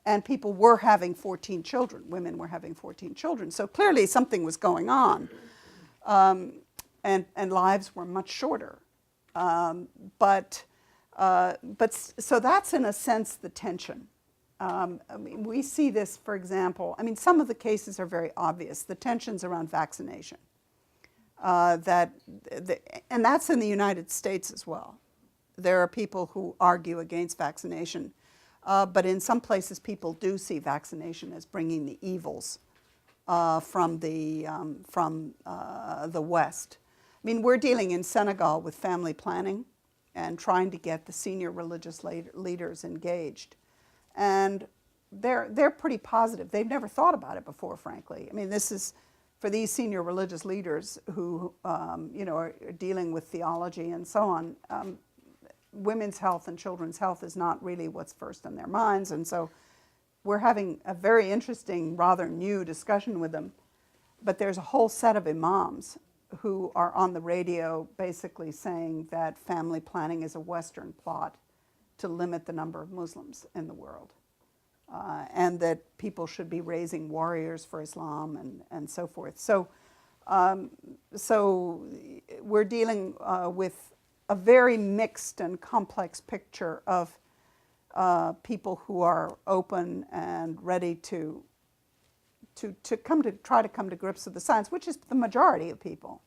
B: And people were having 14 children. Women were having 14 children. So clearly something was going on. And lives were much shorter. But so that's, in a sense, the tension. We see this, for example, some of the cases are very obvious. The tensions around vaccination. And that's in the United States as well. There are people who argue against vaccination, but in some places people do see vaccination as bringing the evils from the West. We're dealing in Senegal with family planning and trying to get the senior religious leaders engaged. And they're pretty positive. They've never thought about it before, frankly. This is for these senior religious leaders who are dealing with theology and so on. Women's health and children's health is not really what's first in their minds. And so we're having a very interesting, rather new discussion with them. But there's a whole set of imams who are on the radio basically saying that family planning is a Western plot to limit the number of Muslims in the world. and that people should be raising warriors for Islam and so forth. So we're dealing with a very mixed and complex picture of people who are open and ready to try to come to grips with the science, which is the majority of people,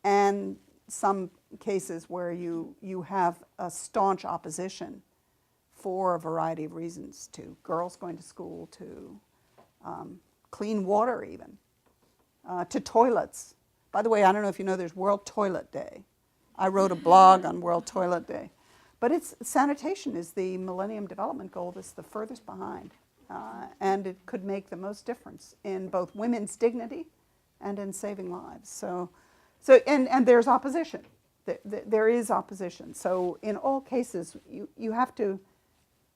B: and some cases where you have a staunch opposition for a variety of reasons, to girls going to school, to clean water even, to toilets. By the way, I don't know if you know, there's World Toilet Day. I wrote a blog on World Toilet Day. But sanitation is the Millennium Development Goal that's the furthest behind. And it could make the most difference in both women's dignity and in saving lives. And there's opposition. There is opposition. So in all cases, you have to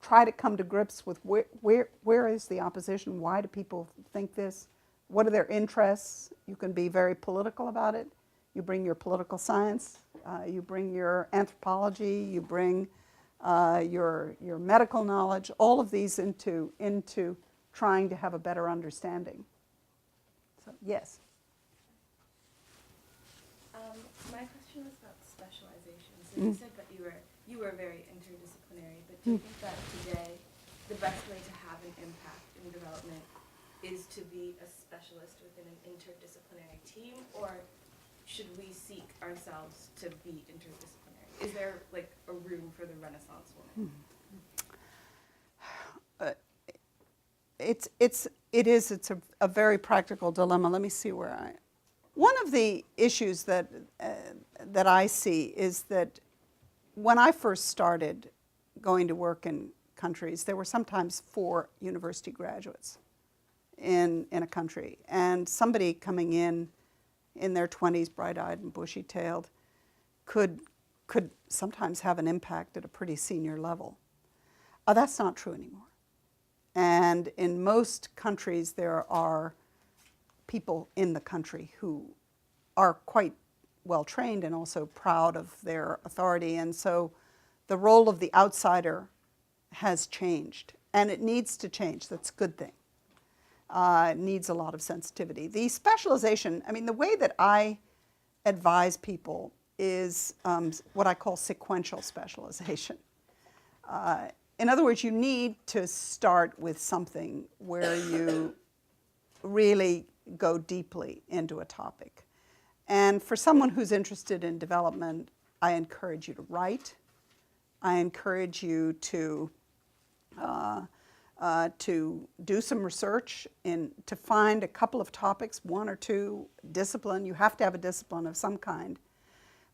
B: try to come to grips with where is the opposition? Why do people think this? What are their interests? You can be very political about it. You bring your political science. You bring your anthropology. You bring your medical knowledge. All of these into trying to have a better understanding. So yes.
F: My question was about specialization. So you said that you were very interdisciplinary, but do you think that today the best way to have an impact in development is to be a specialist within an interdisciplinary team, or should we seek ourselves to be interdisciplinary? Is there like a room for the Renaissance woman?
B: It's a very practical dilemma. Let me see where one of the issues that I see is that when I first started going to work in countries, there were sometimes 4 university graduates in a country, and somebody coming in their 20s, bright-eyed and bushy-tailed, could sometimes have an impact at a pretty senior level. That's not true anymore. And in most countries, there are people in the country who are quite well trained and also proud of their authority. And so the role of the outsider has changed, and it needs to change. That's a good thing. It needs a lot of sensitivity. The specialization, I mean, the way that I advise people is what I call sequential specialization. In other words, you need to start with something where you really go deeply into a topic. And for someone who's interested in development, I encourage you to write. I encourage you to do some research, to find a couple of topics, 1 or 2, discipline. You have to have a discipline of some kind.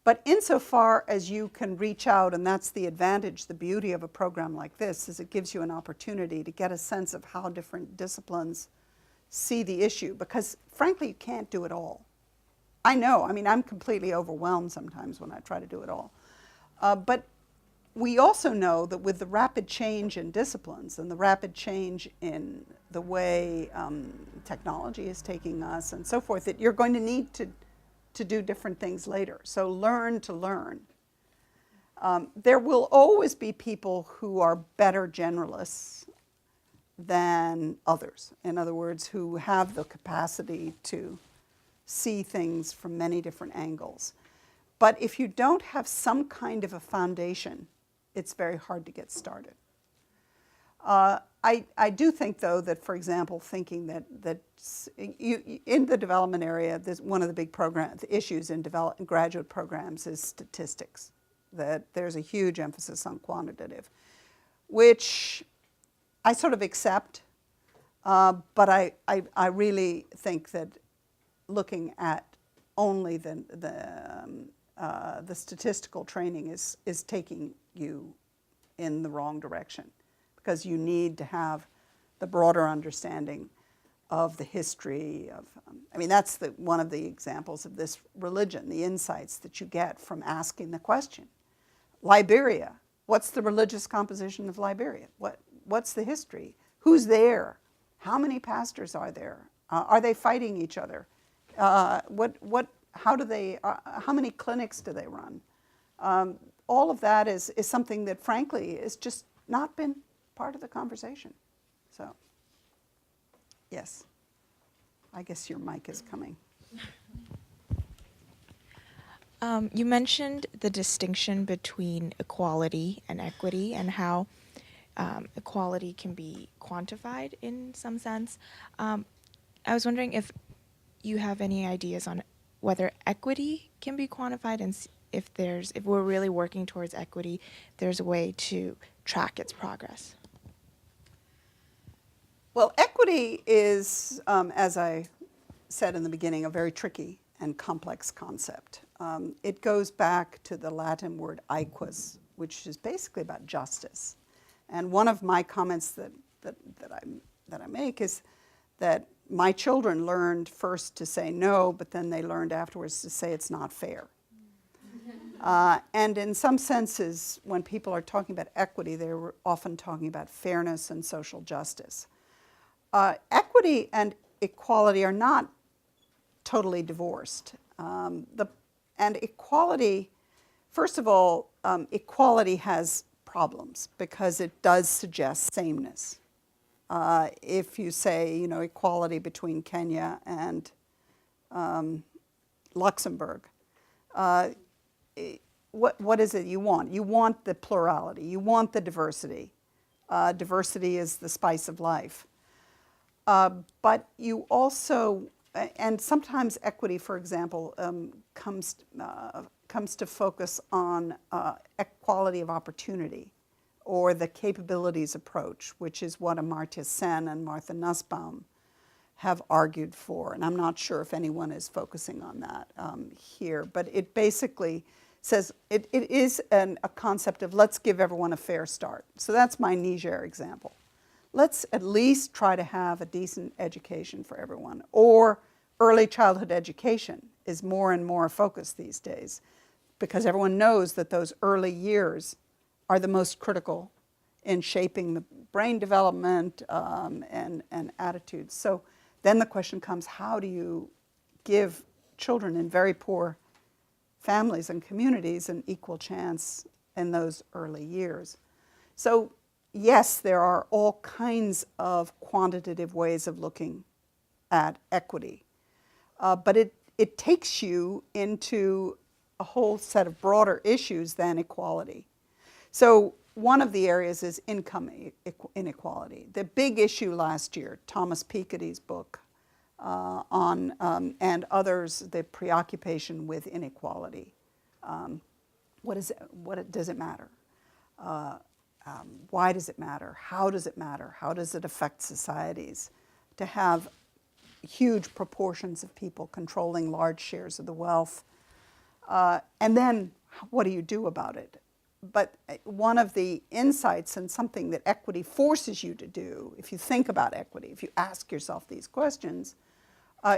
B: But insofar as you can reach out, and that's the advantage, the beauty of a program like this, is it gives you an opportunity to get a sense of how different disciplines see the issue, because frankly, you can't do it all. I know, I mean, I'm completely overwhelmed sometimes when I try to do it all. But we also know that with the rapid change in disciplines and the rapid change in the way technology is taking us and so forth, that you're going to need to do different things later. So learn to learn. There will always be people who are better generalists than others. In other words, who have the capacity to see things from many different angles. But if you don't have some kind of a foundation, it's very hard to get started. I do think, though, that, for example, thinking that in the development area, one of the big issues in graduate programs is statistics, that there's a huge emphasis on quantitative, which I sort of accept, but I really think that looking at only the statistical training is taking you in the wrong direction, because you need to have the broader understanding of the history of, I mean, that's one of the examples of this religion, the insights that you get from asking the question. Liberia, what's the religious composition of Liberia? What's the history? Who's there? How many pastors are there? Are they fighting each other? How many clinics do they run? All of that is something that, frankly, has just not been part of the conversation. So, yes. I guess your mic is coming.
A: You mentioned the distinction between equality and equity and how equality can be quantified in some sense. I was wondering if you have any ideas on whether equity can be quantified and if we're really working towards equity, there's a way to track its progress.
B: Well, equity is, as I said in the beginning, a very tricky and complex concept. It goes back to the Latin word aequus, which is basically about justice. And one of my comments that I make is that my children learned first to say no, but then they learned afterwards to say it's not fair. And in some senses, when people are talking about equity, they're often talking about fairness and social justice. Equity and equality are not totally divorced. And equality, first of all, equality has problems because it does suggest sameness. If you say, equality between Kenya and Luxembourg, what is it you want? You want the plurality. You want the diversity. Diversity is the spice of life. But you also, and sometimes equity, for example, comes to focus on equality of opportunity or the capabilities approach, which is what Amartya Sen and Martha Nussbaum have argued for. And I'm not sure if anyone is focusing on that here, but it basically says it is a concept of let's give everyone a fair start. So that's my Niger example. Let's at least try to have a decent education for everyone. Or early childhood education is more and more focused these days because everyone knows that those early years are the most critical in shaping the brain development and attitudes. So then the question comes, how do you give children in very poor families and communities an equal chance in those early years? So yes, there are all kinds of quantitative ways of looking at equity, but it takes you into a whole set of broader issues than equality. So one of the areas is income inequality. The big issue last year, Thomas Piketty's book and others, the preoccupation with inequality. What does it matter? Why does it matter? How does it matter? How does it affect societies to have huge proportions of people controlling large shares of the wealth? And then what do you do about it? But one of the insights and something that equity forces you to do, if you think about equity, if you ask yourself these questions,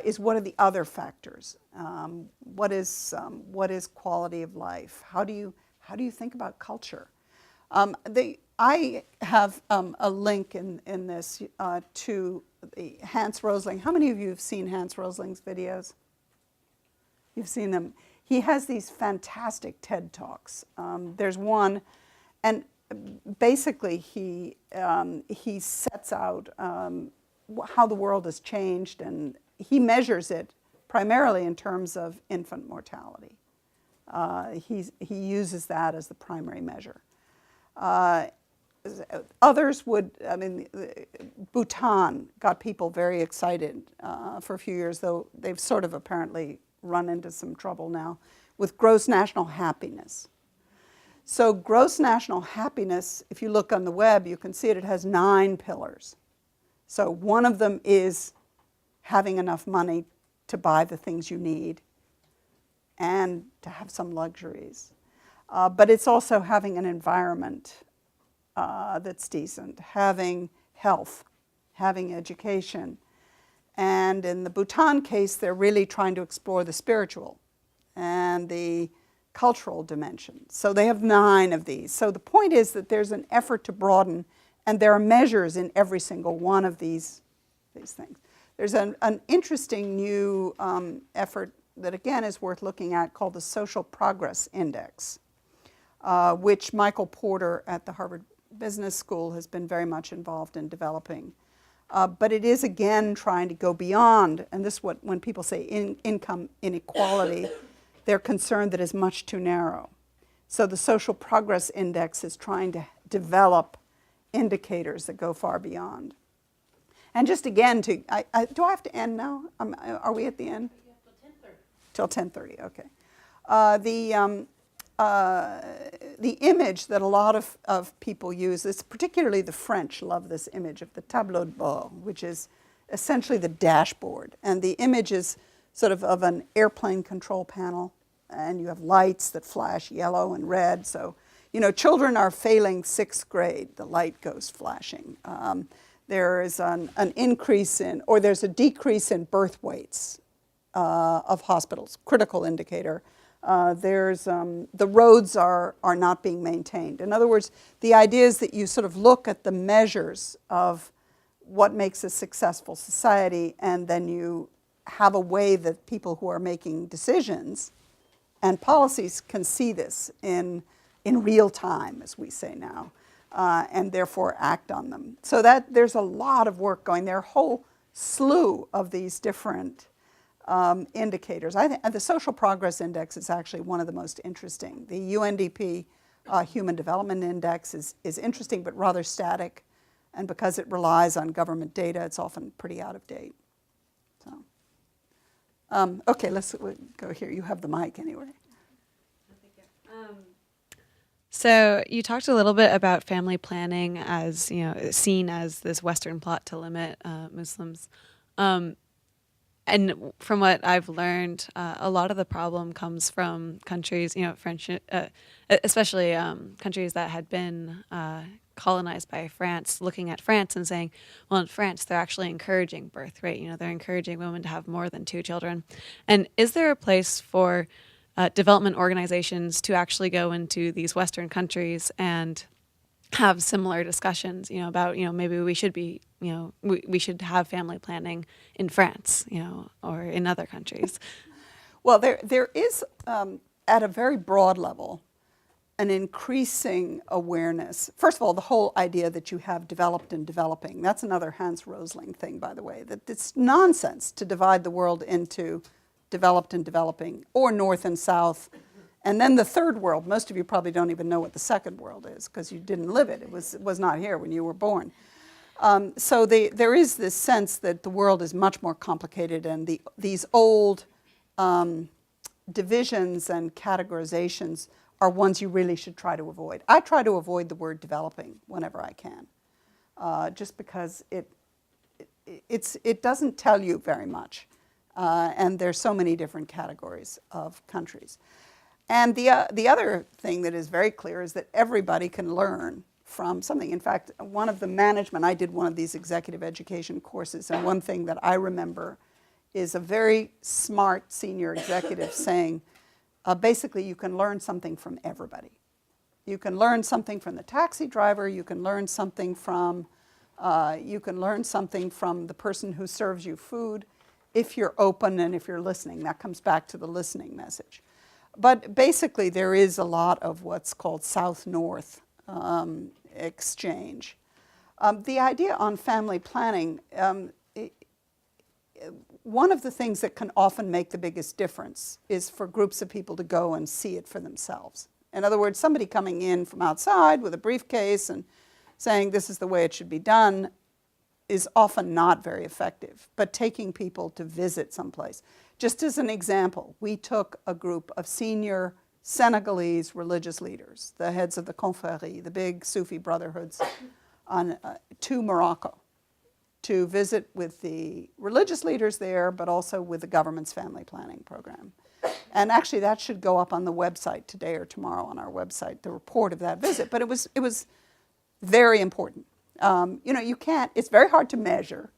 B: is what are the other factors? What is quality of life? How do you think about culture? I have a link in this to the Hans Rosling. How many of you have seen Hans Rosling's videos? You've seen them. He has these fantastic TED Talks. There's one, and basically he sets out how the world has changed, and he measures it primarily in terms of infant mortality. He uses that as the primary measure. Others would, Bhutan got people very excited for a few years, though they've sort of apparently run into some trouble now with gross national happiness. So gross national happiness, if you look on the web, you can see it has 9 pillars. So one of them is having enough money to buy the things you need and to have some luxuries. But it's also having an environment that's decent, having health, having education. And in the Bhutan case, they're really trying to explore the spiritual and the cultural dimension. So they have 9 of these. So the point is that there's an effort to broaden, and there are measures in every single one of these things. There's an interesting new effort that, again, is worth looking at called the Social Progress Index, which Michael Porter at the Harvard Business School has been very much involved in developing. But it is, again, trying to go beyond, and this is what, when people say income inequality, they're concerned that it's much too narrow. So the social progress index is trying to develop indicators that go far beyond. And just again, do I have to end now? Are we at the end? Till 10:30, okay. The image that a lot of people use, is particularly the French love this image of the tableau de bord, which is essentially the dashboard. And the image is sort of an airplane control panel, and you have lights that flash yellow and red. So, you know, children are failing 6th grade, the light goes flashing. There is an increase in, or there's a decrease in birth weights of hospitals, critical indicator. The roads are not being maintained. In other words, the idea is that you sort of look at the measures of what makes a successful society, and then you have a way that people who are making decisions and policies can see this in real time, as we say now, and therefore act on them. So that there's a lot of work going there, a whole slew of these different indicators. I think the Social Progress Index is actually one of the most interesting. The UNDP Human Development Index is interesting but rather static, and because it relies on government data, it's often pretty out of date. So, okay, let's go here. You have the mic anyway.
G: So you talked a little bit about family planning as, you know, seen as this Western plot to limit Muslims. And from what I've learned, a lot of the problem comes from countries, you know, French, especially countries that had been colonized by France, looking at France and saying, well, in France, they're actually encouraging birth rate. You know, they're encouraging women to have more than 2 children. And is there a place for development organizations to actually go into these Western countries and have similar discussions, you know, about, you know, maybe we should be, you know, we should have family planning in France, you know, or in other countries?
B: Well, there is, at a very broad level, an increasing awareness. First of all, the whole idea that you have developed and developing, that's another Hans Rosling thing, by the way, that it's nonsense to divide the world into developed and developing, or North and South. And then the third world, most of you probably don't even know what the second world is because you didn't live it. It was not here when you were born. So there is this sense that the world is much more complicated, and these old divisions and categorizations are ones you really should try to avoid. I try to avoid the word developing whenever I can, just because it doesn't tell you very much. And there's so many different categories of countries. And the other thing that is very clear is that everybody can learn from something. In fact, I did one of these executive education courses, and one thing that I remember is a very smart senior executive saying, basically, you can learn something from everybody. You can learn something from the taxi driver, you can learn something from the person who serves you food, if you're open and if you're listening. That comes back to the listening message. But basically, there is a lot of what's called South-North exchange. The idea on family planning, one of the things that can often make the biggest difference is for groups of people to go and see it for themselves. In other words, somebody coming in from outside with a briefcase and saying this is the way it should be done is often not very effective, but taking people to visit someplace. Just as an example, we took a group of senior Senegalese religious leaders, the heads of the confrérie, the big Sufi brotherhoods, to Morocco to visit with the religious leaders there, but also with the government's family planning program. And actually that should go up on the website today or tomorrow on our website, the report of that visit. But it was very important. You know, it's very hard to measure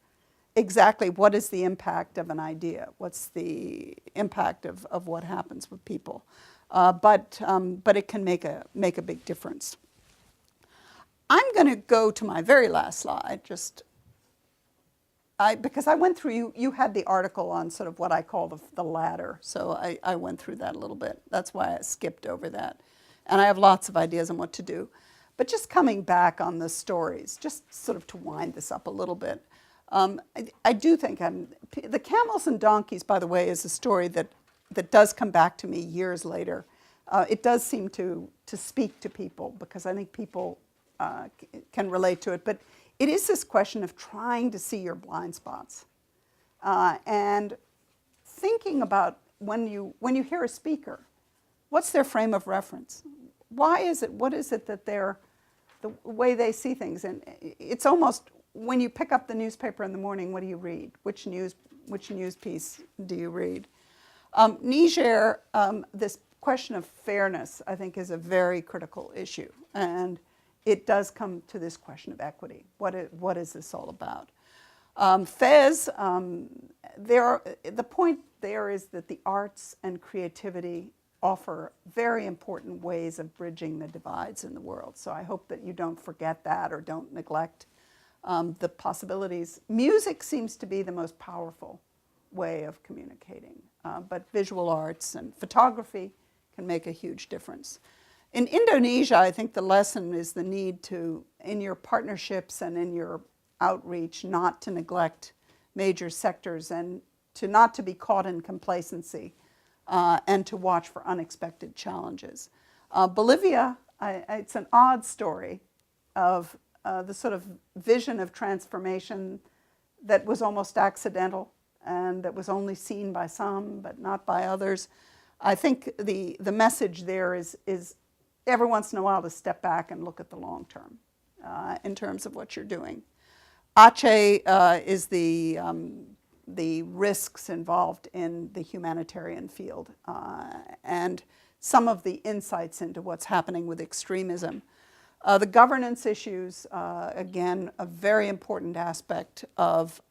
B: exactly what is the impact of an idea, what's the impact of what happens with people. But it can make a big difference. I'm going to go to my very last slide, because I went through, you had the article on sort of what I call the ladder, so I went through that a little bit. That's why I skipped over that. And I have lots of ideas on what to do. But just coming back on the stories, just sort of to wind this up a little bit, I do think the camels and donkeys, by the way, is a story that does come back to me years later. It does seem to speak to people because I think people can relate to it. But it is this question of trying to see your blind spots and thinking about when you hear a speaker, what's their frame of reference? Why is it? What is it that the way they see things? And it's almost when you pick up the newspaper in the morning, what do you read? Which news piece do you read? Niger, this question of fairness, I think, is a very critical issue, and it does come to this question of equity. What is this all about? Fez, the point there is that the arts and creativity offer very important ways of bridging the divides in the world. So I hope that you don't forget that or don't neglect the possibilities. Music seems to be the most powerful way of communicating, but visual arts and photography can make a huge difference. In Indonesia, I think the lesson is the need to, in your partnerships and in your outreach, not to neglect major sectors and not to be caught in complacency and to watch for unexpected challenges. Bolivia, it's an odd story of the sort of vision of transformation that was almost accidental and that was only seen by some but not by others. I think the message there is every once in a while to step back and look at the long term in terms of what you're doing. Aceh is the risks involved in the humanitarian field and some of the insights into what's happening with extremism. The governance issues, again, a very important aspect of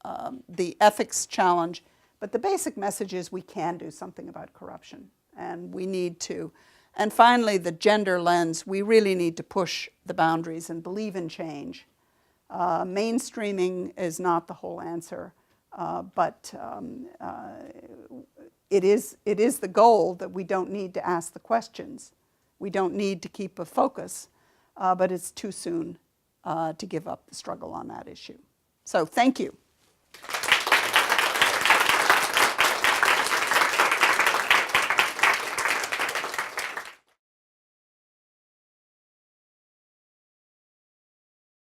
B: the ethics challenge, but the basic message is we can do something about corruption, and we need to. And finally, the gender lens, we really need to push the boundaries and believe in change. Mainstreaming is not the whole answer, but it is the goal that we don't need to ask the questions. We don't need to keep a focus, but it's too soon to give up the struggle on that issue. So thank you.